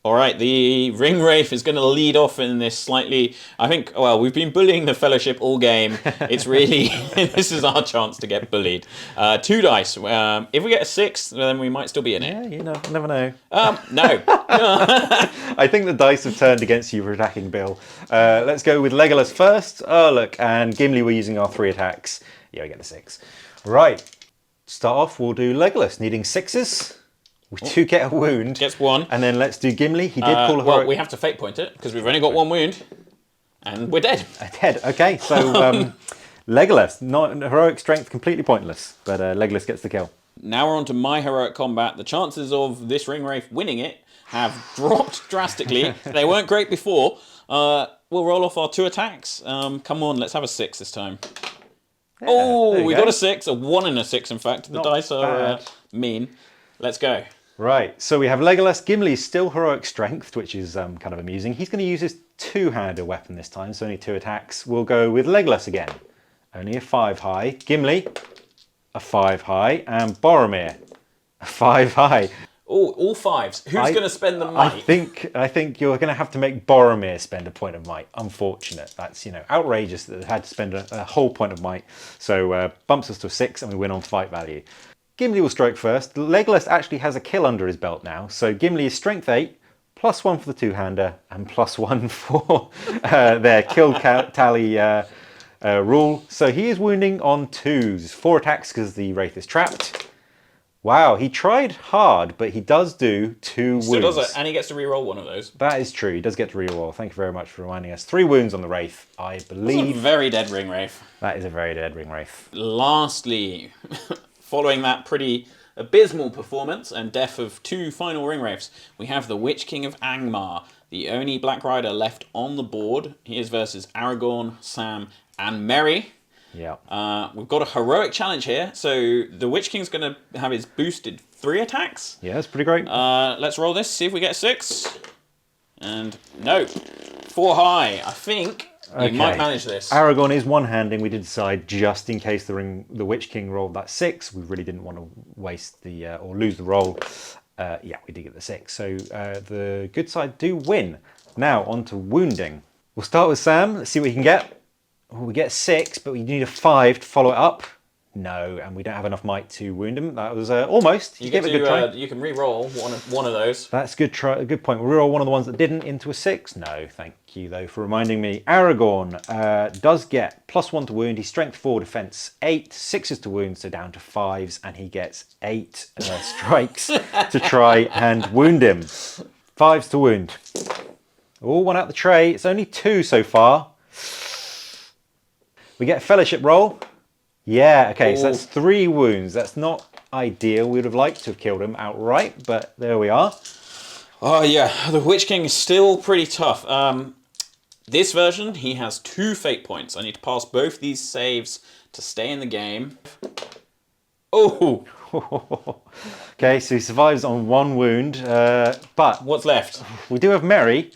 All right, the Ring Wraith is going to lead off in this slightly... I think, well, we've been bullying the Fellowship all game. It's really... this is our chance to get bullied. 2 dice. If we get a 6, then we might still be in it. Yeah, you know, never know. No. I think the dice have turned against you for attacking Bill. Let's go with Legolas first. Oh, look, and Gimli, we're using our 3 attacks. Yeah, we get the 6. Right. Start off, we'll do Legolas, needing 6s. We do get a wound. Gets 1. And then let's do Gimli. He did pull a Well, we have to fate point it, because we've only got 1 wound. And we're dead. Dead. Okay, so Legolas, not heroic strength, completely pointless. But Legolas gets the kill. Now we're on to my heroic combat. The chances of this Ring Wraith winning it have dropped drastically. They weren't great before. We'll roll off our 2 attacks. Come on, let's have a 6 this time. Yeah, we got a 6, a 1 and a 6 in fact. The dice are mean. Let's go. Right, so we have Legolas. Gimli's still heroic strength, which is kind of amusing. He's going to use his 2-hander weapon this time, so only 2 attacks. We'll go with Legolas again. Only a 5 high. Gimli, a 5 high. And Boromir, a 5 high. Oh, all 5s. Who's going to spend the might? I think you're going to have to make Boromir spend a point of might. Unfortunate. That's, you know, outrageous that they had to spend a whole point of might. So bumps us to a 6 and we win on fight value. Gimli will strike first. Legolas actually has a kill under his belt now. So Gimli is strength 8, +1 for the 2-hander, and +1 for their kill tally rule. So he is wounding on 2s. 4 attacks because the Wraith is trapped. Wow, he tried hard, but he does do 2 wounds. Still does it, and he gets to reroll 1 of those. That is true. He does get to reroll. Thank you very much for reminding us. 3 wounds on the Wraith, I believe. That's a very dead Ring Wraith. That is a very dead Ring Wraith. Lastly, following that pretty abysmal performance and death of 2 final Ring Wraiths, we have the Witch King of Angmar, the only Black Rider left on the board. He is versus Aragorn, Sam, and Merry. Yeah. We've got a heroic challenge here. So the Witch King's going to have his boosted 3 attacks. Yeah, that's pretty great. Let's roll this, see if we get a 6. And no, 4 high. I think you might manage this. Aragorn is 1-handing. We did decide just in case the Witch King rolled that 6. We really didn't want to waste the or lose the roll. Yeah, we did get the 6. So the good side do win. Now on to wounding. We'll start with Sam. Let's see what he can get. Oh, we get 6, but we need a 5 to follow it up. No, and we don't have enough might to wound him. That was almost. You gave it a good try. You can re-roll one of those. That's good try. A good point. We'll re-roll one of the ones that didn't into a 6. No, thank you though for reminding me. Aragorn does get +1 to wound. He's strength 4, defense 8, 6s to wound, so down to 5s, and he gets 8 strikes to try and wound him. 5s to wound. Oh, 1 out the tray. It's only 2 so far. We get a fellowship roll. Yeah, okay, so that's 3 wounds. That's not ideal. We would have liked to have killed him outright, but there we are. Oh yeah, the Witch King is still pretty tough. This version, he has 2 fate points. I need to pass both these saves to stay in the game. Oh! Okay, so he survives on 1 wound, but... What's left? We do have Merry.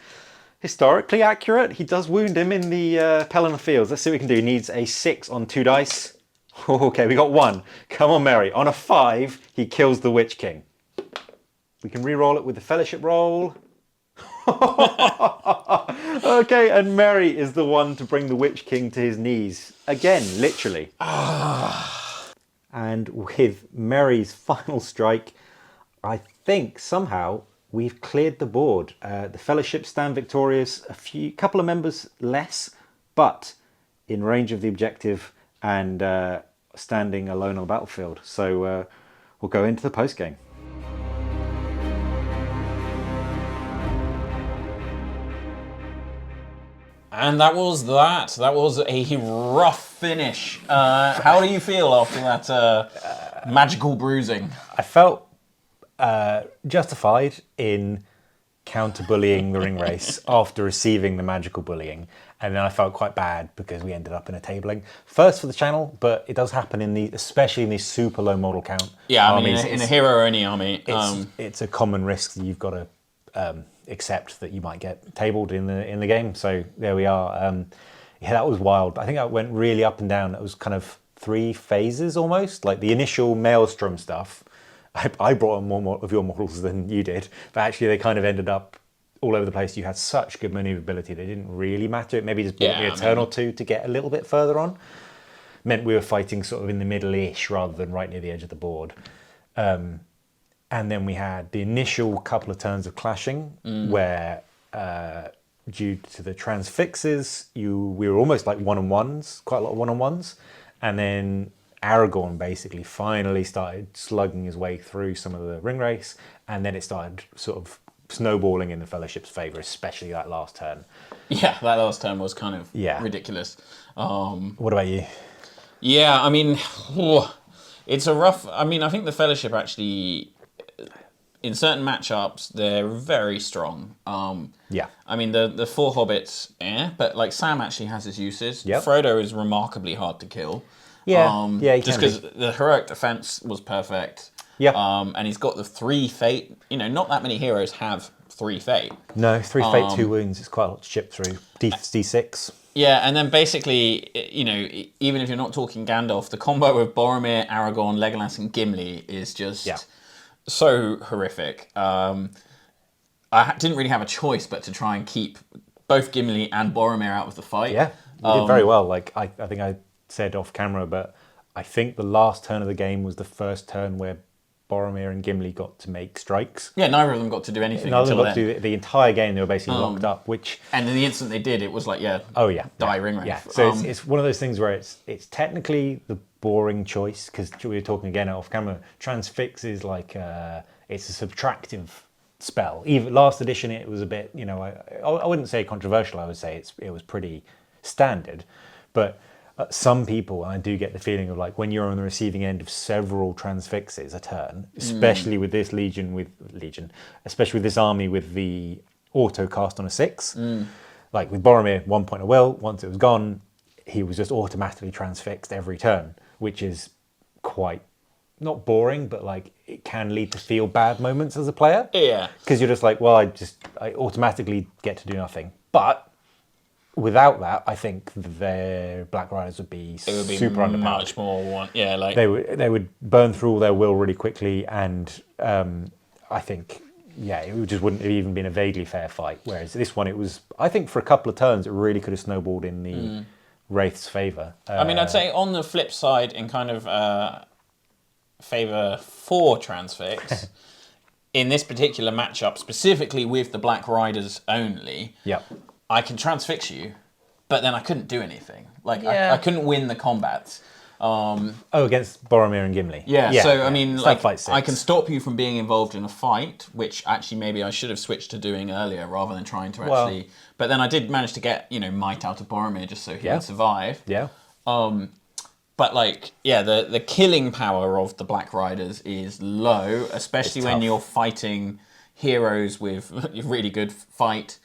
Historically accurate. He does wound him in the Pelennor Fields. Let's see what we can do. He needs a 6 on 2 dice. Okay, we got 1. Come on, Merry. On a 5, he kills the Witch King. We can re-roll it with the Fellowship roll. Okay, and Merry is the one to bring the Witch King to his knees. Again, literally. And with Merry's final strike, I think somehow we've cleared the board. The Fellowship stand victorious, couple of members less, but in range of the objective and standing alone on the battlefield. So we'll go into the post-game. And that was that. That was a rough finish. How do you feel after that magical bruising? I felt justified in counter-bullying the ring race after receiving the magical bullying, and then I felt quite bad because we ended up in a tabling. First for the channel, but it does happen especially in these super low model count yeah, armies. I mean, in a hero-only army. It's a common risk that you've got to accept that you might get tabled in the game. So there we are. Yeah, that was wild. I think I went really up and down. It was kind of 3 phases almost. Like the initial Maelstrom stuff, I brought on more of your models than you did, but actually they kind of ended up all over the place. You had such good maneuverability, they didn't really matter. It maybe just bought me a turn or two to get a little bit further on. Meant we were fighting sort of in the middle-ish rather than right near the edge of the board. And then we had the initial couple of turns of clashing where due to the transfixes, we were almost like one-on-ones, quite a lot of one-on-ones. And then Aragorn basically finally started slugging his way through some of the ring race, and then it started sort of snowballing in the Fellowship's favour, especially that last turn. Yeah, that last turn was kind of ridiculous. What about you? Yeah, I mean, it's a rough... I mean, I think the Fellowship actually, in certain matchups, they're very strong. Yeah. I mean, the 4 hobbits, but like Sam actually has his uses. Yep. Frodo is remarkably hard to kill. Yeah, just because the heroic defense was perfect. Yeah. And he's got the 3 fate. You know, not that many heroes have 3 fate. No, 3 fate, 2 wounds. It's quite a lot to chip through. D6. Yeah, and then basically, you know, even if you're not talking Gandalf, the combo of Boromir, Aragorn, Legolas, and Gimli is just so horrific. I didn't really have a choice but to try and keep both Gimli and Boromir out of the fight. Yeah, you did very well. Like I think I said off camera, but I think the last turn of the game was the first turn where Boromir and Gimli got to make strikes. Yeah, neither of them got to do anything. Neither of them got to do the entire game. They were basically locked up. And then the instant they did, it was like ring race. Yeah. So it's one of those things where it's technically the boring choice, because we were talking again off camera. Transfix is like it's a subtractive spell. Even last edition, it was a bit, you know, I wouldn't say controversial. I would say it was pretty standard, but. Some people, and I do get the feeling of like when you're on the receiving end of several transfixes a turn, especially with this especially with this army with the auto cast on a 6, like with Boromir, 1 point of will, once it was gone, he was just automatically transfixed every turn, which is quite not boring, but like it can lead to feel bad moments as a player. Yeah, because you're just like, well, I automatically get to do nothing, but. Without that, I think their Black Riders would be super underpowered. Much more like they would burn through all their will really quickly, and I think it just wouldn't have even been a vaguely fair fight. Whereas this one, it was, I think, for a couple of turns, it really could have snowballed in the Wraith's favour. I mean, I'd say on the flip side, in kind of favour for Transfix. In this particular matchup, specifically with the Black Riders only, I can transfix you, but then I couldn't do anything. Like, I couldn't win the combats. Against Boromir and Gimli. I mean, like, I can stop you from being involved in a fight, which actually maybe I should have switched to doing earlier rather than trying to actually... But then I did manage to get, you know, might out of Boromir just so he would survive. Yeah. But, like, the killing power of the Black Riders is low, especially when you're fighting heroes with really good fight.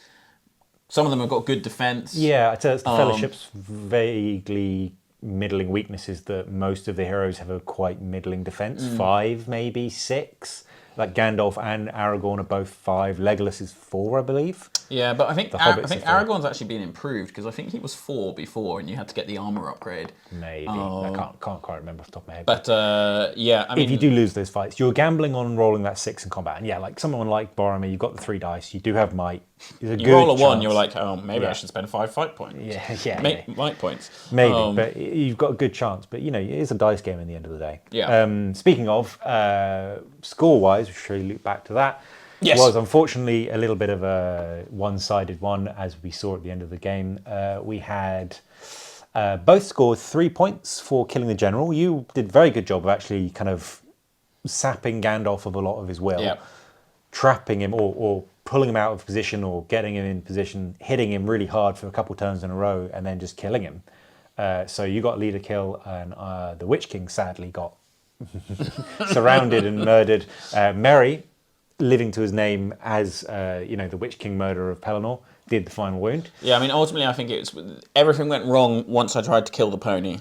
Some of them have got good defense. Yeah, it's the Fellowship's vaguely middling weaknesses that most of the heroes have a quite middling defense. 5, maybe 6. Like Gandalf and Aragorn are both 5. Legolas is 4, I believe. Yeah, but I think Aragorn's actually been improved, because I think he was 4 before, and you had to get the armor upgrade. Maybe I can't quite remember off the top of my head. But I mean, if you do lose those fights, you're gambling on rolling that 6 in combat. And like someone like Boromir, you've got the 3 dice. You do have might. You roll a 1, you're like, oh, maybe I should spend 5 fight points. Might points. Maybe, but you've got a good chance. But you know, it is a dice game in the end of the day. Yeah. Speaking of score-wise, we should look back to that. Yes. Was unfortunately a little bit of a one-sided one, as we saw at the end of the game. We had both scored 3 points for killing the general. You did a very good job of actually kind of sapping Gandalf of a lot of his will, trapping him or pulling him out of position or getting him in position, hitting him really hard for a couple turns in a row, and then just killing him. So you got leader kill, and the Witch King sadly got surrounded and murdered. Merry, living to his name as the Witch King murderer of Pelennor, did the final wound. Yeah, I mean, ultimately, I think everything went wrong once I tried to kill the pony.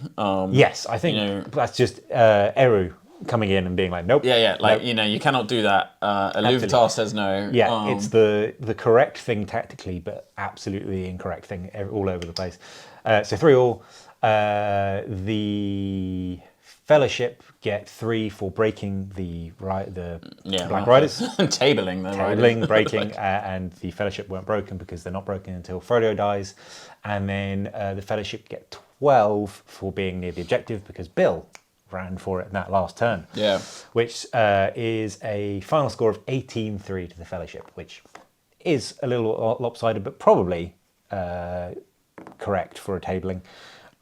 Yes, I think that's just Eru coming in and being like, nope. Yeah. Like, nope. you cannot do that. Iluvatar says no. Yeah, it's the correct thing tactically, but absolutely the incorrect thing all over the place. So 3-all. The Fellowship get 3 for breaking the Black Riders. Tabling them. Tabling, breaking, and the Fellowship weren't broken because they're not broken until Frodo dies. And then the Fellowship get 12 for being near the objective because Bill ran for it in that last turn. Yeah. Which is a final score of 18-3 to the Fellowship, which is a little lopsided, but probably correct for a tabling.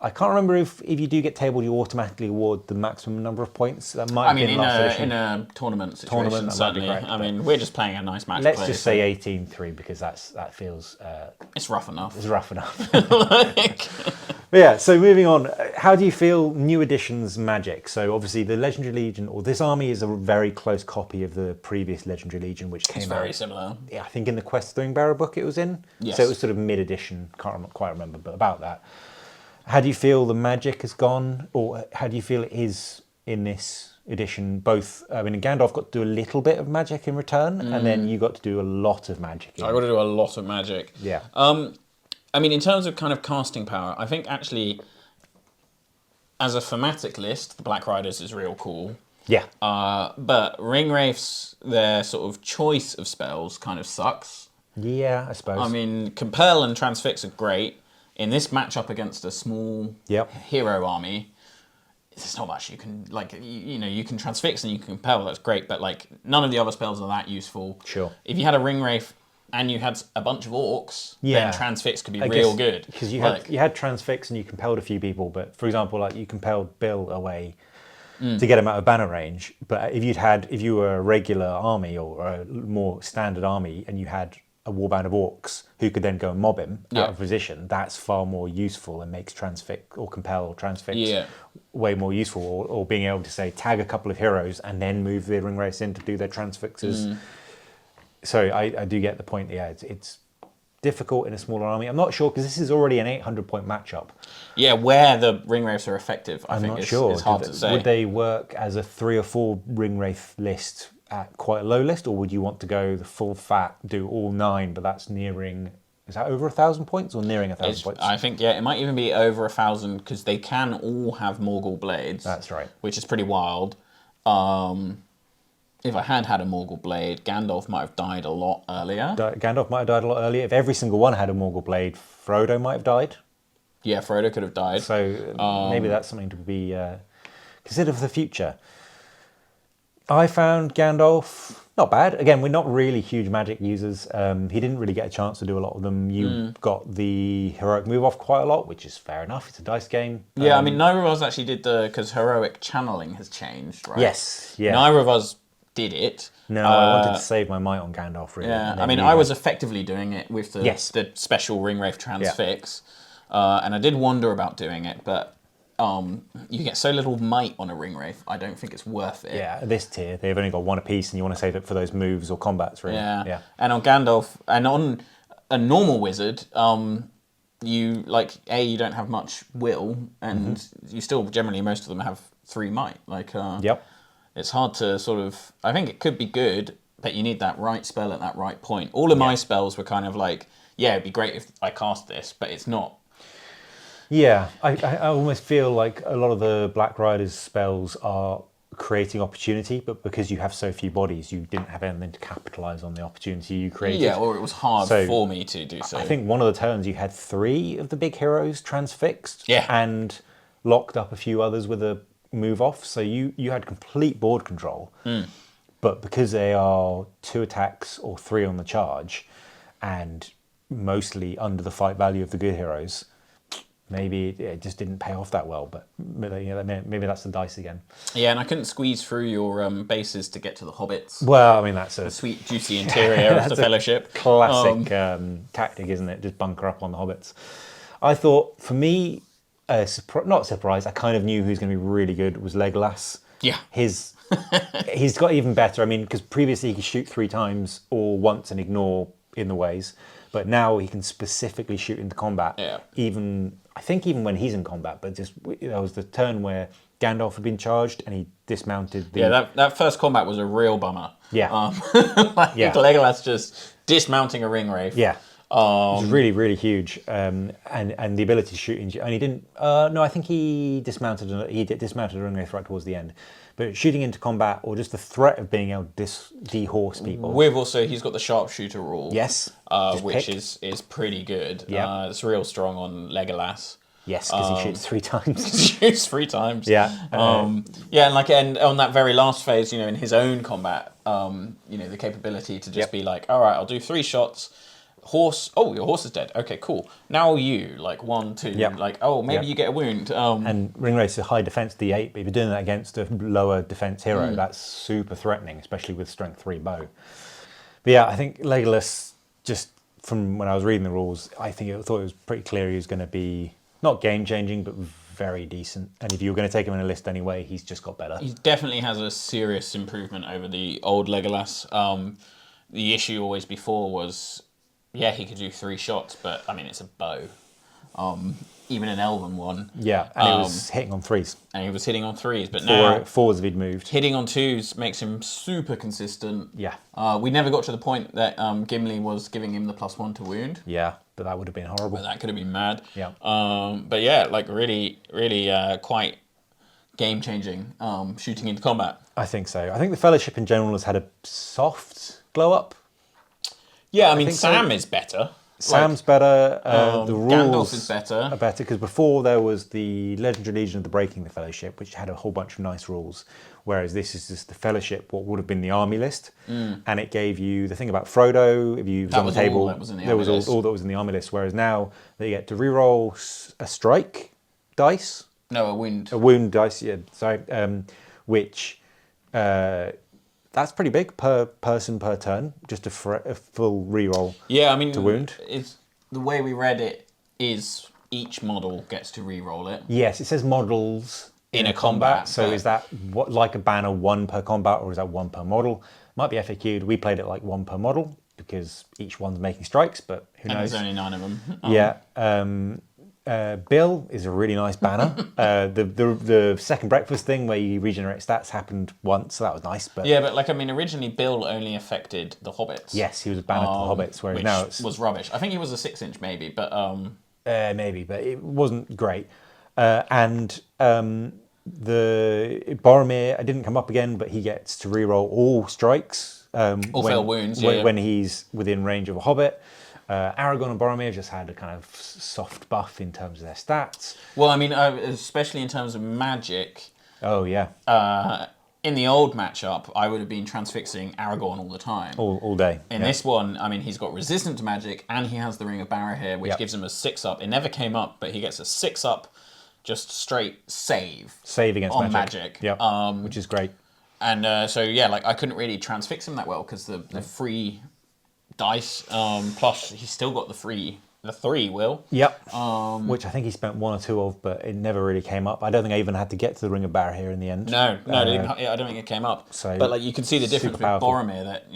I can't remember if you do get tabled, you automatically award the maximum number of points. That might have been last edition. In a tournament situation, certainly. Correct, we're just playing a nice match. Let's just say 18-3 because that feels... it's rough enough. It's rough enough. But yeah, so moving on. How do you feel new editions Magic? So obviously the Legendary Legion, or this army is a very close copy of the previous Legendary Legion, which came out. It's very similar. Yeah, I think in the Quest of the Ringbearer book it was in. Yes. So it was sort of mid-edition. Can't quite remember, but about that. How do you feel the magic has gone, or how do you feel it is in this edition? Both, I mean, Gandalf got to do a little bit of magic in return, and then you got to do a lot of magic. I got to do a lot of magic. Yeah. I mean, in terms of kind of casting power, I think actually, as a thematic list, the Black Riders is real cool. Yeah. But Ringwraiths, their sort of choice of spells kind of sucks. Yeah, I suppose. I mean, Compel and Transfix are great. In this matchup against a small hero army, there's not much you can, like, you can Transfix and you can Compel, that's great, but, like, none of the other spells are that useful. Sure. If you had a Ringwraith and you had a bunch of orcs, then Transfix could be real good. Because you had Transfix and you compelled a few people, but, for example, like, you compelled Bill away to get him out of banner range, but if you were a regular army or a more standard army and you had a warband of orcs who could then go and mob him out of position, that's far more useful and makes Transfix or Compel or Transfix way more useful, or being able to say tag a couple of heroes and then move the Ringwraiths in to do their Transfixes. So I do get the point. Yeah, it's difficult in a smaller army. I'm not sure because this is already an 800-point matchup. Yeah, where the Ringwraiths are effective, I think it's hard to say. Would they work as a 3 or 4 Ringwraith list at quite a low list, or would you want to go the full fat, do all 9, but that's nearing... Is that over 1,000 points or nearing 1,000 points? I think, it might even be over 1,000 because they can all have Morgul blades. That's right. Which is pretty wild. If I had a Morgul blade, Gandalf might have died a lot earlier. Gandalf might have died a lot earlier. If every single one had a Morgul blade, Frodo might have died. Yeah, Frodo could have died. So maybe that's something to be considered for the future. I found Gandalf not bad. Again, we're not really huge magic users. He didn't really get a chance to do a lot of them. You got the heroic move off quite a lot, which is fair enough. It's a dice game. Yeah, I mean, Naira of Us actually did because heroic channeling has changed, right? Yes, yeah. Naira of Us did it. No, I wanted to save my might on Gandalf, really. Yeah, I mean, I was effectively doing it with the special Ringwraith Transfix, and I did wonder about doing it, but you get so little might on a Ringwraith, I don't think it's worth it. Yeah, at this tier, they've only got 1 apiece, and you want to save it for those moves or combats, really. Yeah. And on Gandalf, and on a normal wizard, you don't have much will, and you still generally, most of them have 3 might. It's hard to sort of... I think it could be good, but you need that right spell at that right point. All of my spells were kind of like, it'd be great if I cast this, but it's not. Yeah, I almost feel like a lot of the Black Riders spells are creating opportunity, but because you have so few bodies, you didn't have anything to capitalise on the opportunity you created. Yeah, or it was hard for me to do so. I think one of the turns you had 3 of the big heroes transfixed and locked up a few others with a move off, so you had complete board control. But because they are 2 attacks or 3 on the charge and mostly under the fight value of the good heroes, maybe it just didn't pay off that well, but maybe that's the dice again. Yeah, and I couldn't squeeze through your bases to get to the hobbits. Well, I mean, that's a sweet, juicy interior of the Fellowship. Classic tactic, isn't it? Just bunker up on the hobbits. I thought, for me, not surprised, I kind of knew who's going to be really good was Legolas. Yeah. He's got even better. I mean, because previously he could shoot 3 times or once and ignore in the ways, but now he can specifically shoot into combat. Yeah. I think even when he's in combat, but just there was the turn where Gandalf had been charged, and he dismounted the... Yeah, that first combat was a real bummer. Yeah. Legolas just dismounting a ring wraith. Yeah. It was really, really huge, and the ability to shoot into... And he didn't... no, I think he dismounted a ring wraith right towards the end. But shooting into combat, or just the threat of being able to de-horse people... With also, he's got the sharpshooter rule. Yes. Which is pretty good. Yeah. It's real strong on Legolas. Yes, because he shoots 3 times. He shoots 3 times. Yeah. And on that very last phase, in his own combat, the capability to just be like, all right, I'll do 3 shots. Horse, your horse is dead. Okay, cool. Now you, 1, 2, maybe you get a wound. And ring wraiths are high defense D8, but if you're doing that against a lower defense hero, that's super threatening, especially with strength 3 bow. But yeah, I think Legolas, just from when I was reading the rules, I thought it was pretty clear he was going to be not game changing, but very decent. And if you were going to take him in a list anyway, he's just got better. He definitely has a serious improvement over the old Legolas. The issue always before was, he could do 3 shots, but I mean, it's a bow. Even an elven one. Yeah, and he was hitting on 3s. And he was hitting on 3s, but now 4s if he'd moved. Hitting on 2s makes him super consistent. Yeah. We never got to the point that Gimli was giving him the +1 to wound. Yeah, but that would have been horrible. But that could have been mad. Yeah. But yeah, really, really quite game-changing shooting into combat. I think so. I think the Fellowship in general has had a soft glow-up. Yeah, I mean, Sam is better. Sam's better. The rules Gandalf is better. Are better because before there was the Legendary Legion of the Breaking the Fellowship, which had a whole bunch of nice rules. Whereas this is just the Fellowship, what would have been the army list, and it gave you the thing about Frodo. If you was on the table, there was all that was in the army list. Whereas now they get to reroll a strike dice. No, a wound. A wound dice. Yeah, sorry. Which. That's pretty big per person per turn, just a full reroll. Yeah, I mean, to wound. The way we read it is each model gets to reroll it. Yes, it says models in a combat. So is that like a banner 1 per combat, or is that 1 per model? Might be FAQ'd. We played it like 1 per model because each one's making strikes, but who knows? There's only 9 of them. Yeah. Bill is a really nice banner. The second breakfast thing where you regenerate stats happened once, so that was nice. But Originally Bill only affected the hobbits. Yes, he was a banner to the hobbits, whereas which now was rubbish. I think he was a 6-inch maybe, but maybe, but it wasn't great. And the Boromir, I didn't come up again, but he gets to reroll all strikes. All fail wounds. When he's within range of a hobbit. Aragorn and Boromir just had a kind of soft buff in terms of their stats. Well, I mean, especially in terms of magic. Oh, yeah. In the old matchup, I would have been transfixing Aragorn all the time. All day. In this one, I mean, he's got resistant to magic, and he has the Ring of Barrow here, which gives him a 6-up. It never came up, but he gets a 6-up, just straight save. Save against on magic. Yeah. Which is great. And I couldn't really transfix him that well, because the free dice, plus he's still got the 3 will. Yep. Which I think he spent 1 or 2 of, but it never really came up. I don't think I even had to get to the Ring of Barrow here in the end. No, I don't think it came up. So, but you can see the difference with Boromir that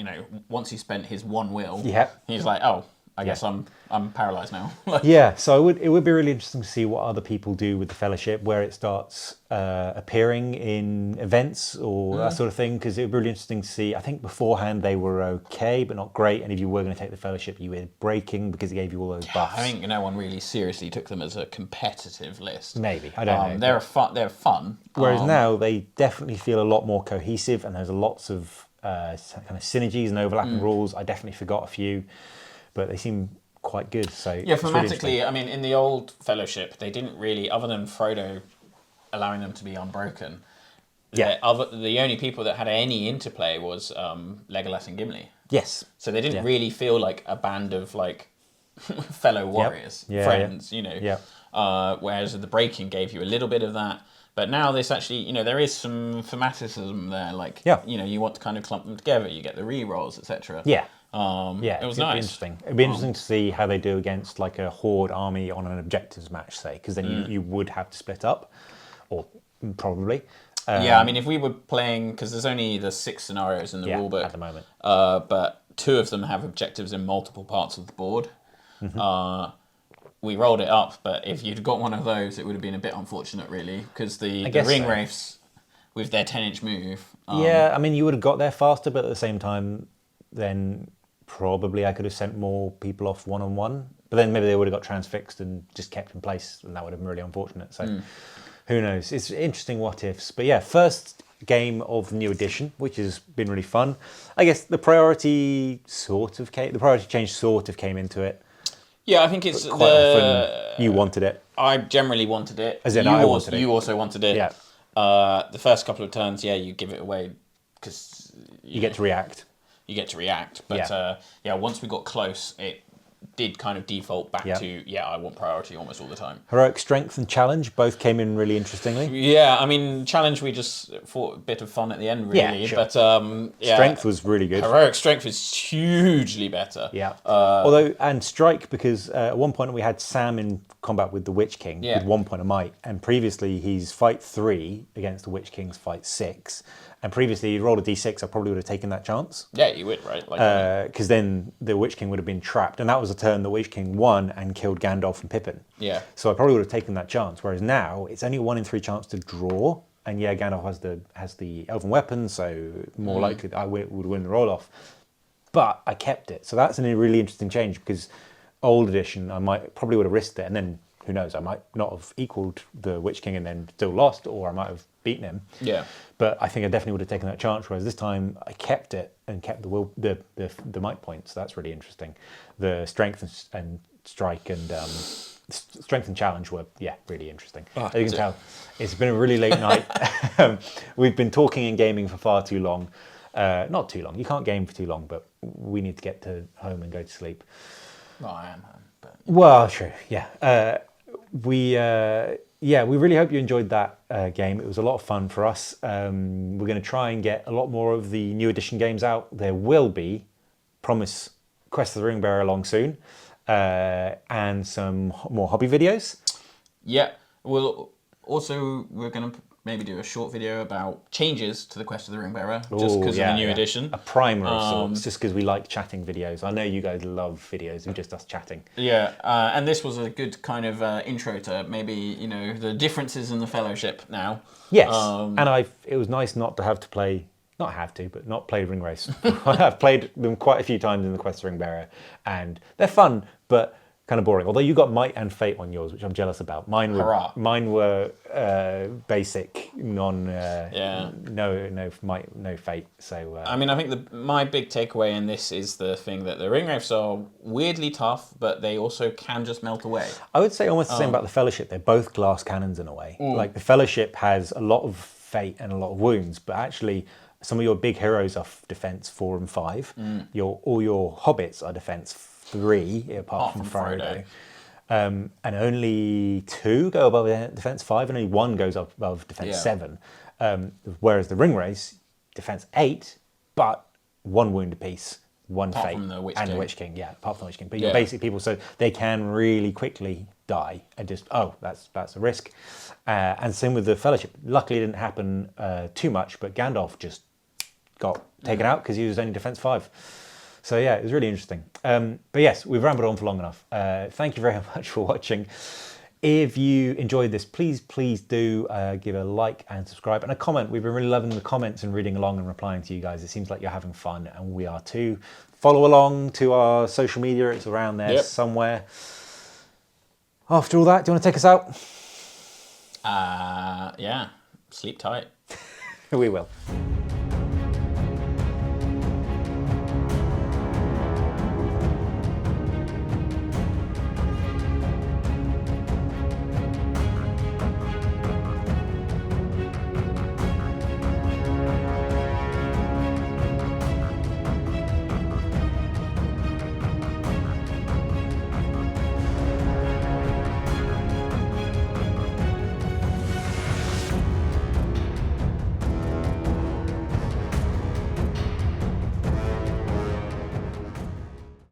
once he spent his 1 will, he's like, oh, I guess I'm paralysed now. Yeah, so it would be really interesting to see what other people do with the Fellowship, where it starts appearing in events or that sort of thing, because it would be really interesting to see. I think beforehand they were okay, but not great, and if you were going to take the Fellowship, you were breaking because it gave you all those buffs. I think no one really seriously took them as a competitive list. Maybe, I don't know. They're fun. Whereas now they definitely feel a lot more cohesive, and there's lots of kind of synergies and overlapping rules. I definitely forgot a few, but they seem quite good. So yeah, thematically, I mean, in the old Fellowship, they didn't really, other than Frodo allowing them to be unbroken, the only people that had any interplay was Legolas and Gimli. Yes. So they didn't really feel like a band of fellow warriors, friends, whereas the breaking gave you a little bit of that. But now this actually, there is some thematicism there. You want to kind of clump them together. You get the re-rolls, etc. Yeah. It was nice. Interesting. It'd be interesting to see how they do against a horde army on an objectives match, say, because then you would have to split up, or probably. I mean, if we were playing, because there's only the 6 scenarios in the rulebook at the moment, but 2 of them have objectives in multiple parts of the board. we rolled it up, but if you'd got one of those, it would have been a bit unfortunate, really, because the guess ring so. wraiths with their 10-inch move. Yeah, I mean, you would have got there faster, but at the same time, then probably I could have sent more people off one-on-one. But then maybe they would have got transfixed and just kept in place, and that would have been really unfortunate. So who knows? It's interesting what ifs. But yeah, first game of the new edition, which has been really fun. I guess the priority change sort of came into it. Yeah, I think it's Quite often you wanted it. I generally wanted it. As in, I wanted it. You also wanted it. Yeah. The first couple of turns, yeah, you give it away because You get to react. You get to react. But once we got close, it did kind of default back to, I want priority almost all the time. Heroic Strength and Challenge both came in really interestingly. Yeah, I mean, Challenge, we just thought a bit of fun at the end, really. Yeah, sure. But Strength was really good. Heroic Strength is hugely better. Yeah. Although, and Strike, because at one point we had Sam in combat with the Witch King with 1 point of might, and previously he's fight 3 against the Witch King's fight 6. And previously, he rolled a d6, I probably would have taken that chance. Yeah, you would, right? Because then the Witch King would have been trapped. And that was a turn the Witch King won and killed Gandalf and Pippin. Yeah. So I probably would have taken that chance. Whereas now, it's only a 1 in 3 chance to draw. And yeah, Gandalf has the elven weapon, so more likely that I would win the roll-off. But I kept it. So that's a really interesting change, because old edition, probably would have risked it. And then, who knows, I might not have equaled the Witch King and then still lost, or I might have beaten him. Yeah. But I think I definitely would have taken that chance, whereas this time I kept it and kept the might points. So that's really interesting. The strength and strike and strength and challenge were really interesting. As you can tell, it's been a really late night. We've been talking and gaming for far too long. Not too long. You can't game for too long, but we need to get to home and go to sleep. Well, I am home, but well, true. Yeah. We really hope you enjoyed that game. It was a lot of fun for us. We're going to try and get a lot more of the new edition games out. There will be, promise, Quest of the Ringbearer along soon, and some more hobby videos. Yeah. Well, also, we're going to maybe do a short video about changes to the Quest of the Ringbearer, just because of the new edition. A primer of sorts, just because we like chatting videos. I know you guys love videos of just us chatting. Yeah, and this was a good kind of intro to maybe, the differences in the Fellowship now. Yes, and it was nice not to have to play, not play Ring Race. I've played them quite a few times in the Quest of Ringbearer, and they're fun, but kind of boring. Although you got Might and Fate on yours, which I'm jealous about. Mine were basic, no Might, no Fate. So I mean, I think my big takeaway in this is the thing that the Ring Wraiths are weirdly tough, but they also can just melt away. I would say almost the same about the Fellowship. They're both glass cannons in a way. Like the Fellowship has a lot of Fate and a lot of wounds, but actually some of your big heroes are defense 4 and 5. All your hobbits are defense 3, apart from Frodo. And only 2 go above defense 5, and only 1 goes up above defense 7. Whereas the Ring Race, defense 8, but 1 wound apiece, 1 apart Fate, from the and the Witch King. Yeah, apart from the Witch King. But you're basic people, so they can really quickly die and just, that's a risk. And same with the Fellowship. Luckily, it didn't happen too much, but Gandalf just got taken out because he was only defense 5. So yeah, it was really interesting. But yes, we've rambled on for long enough. Thank you very much for watching. If you enjoyed this, please do give a like and subscribe and a comment. We've been really loving the comments and reading along and replying to you guys. It seems like you're having fun, and we are too. Follow along to our social media. It's around there somewhere. After all that, do you want to take us out? Yeah. Sleep tight. We will.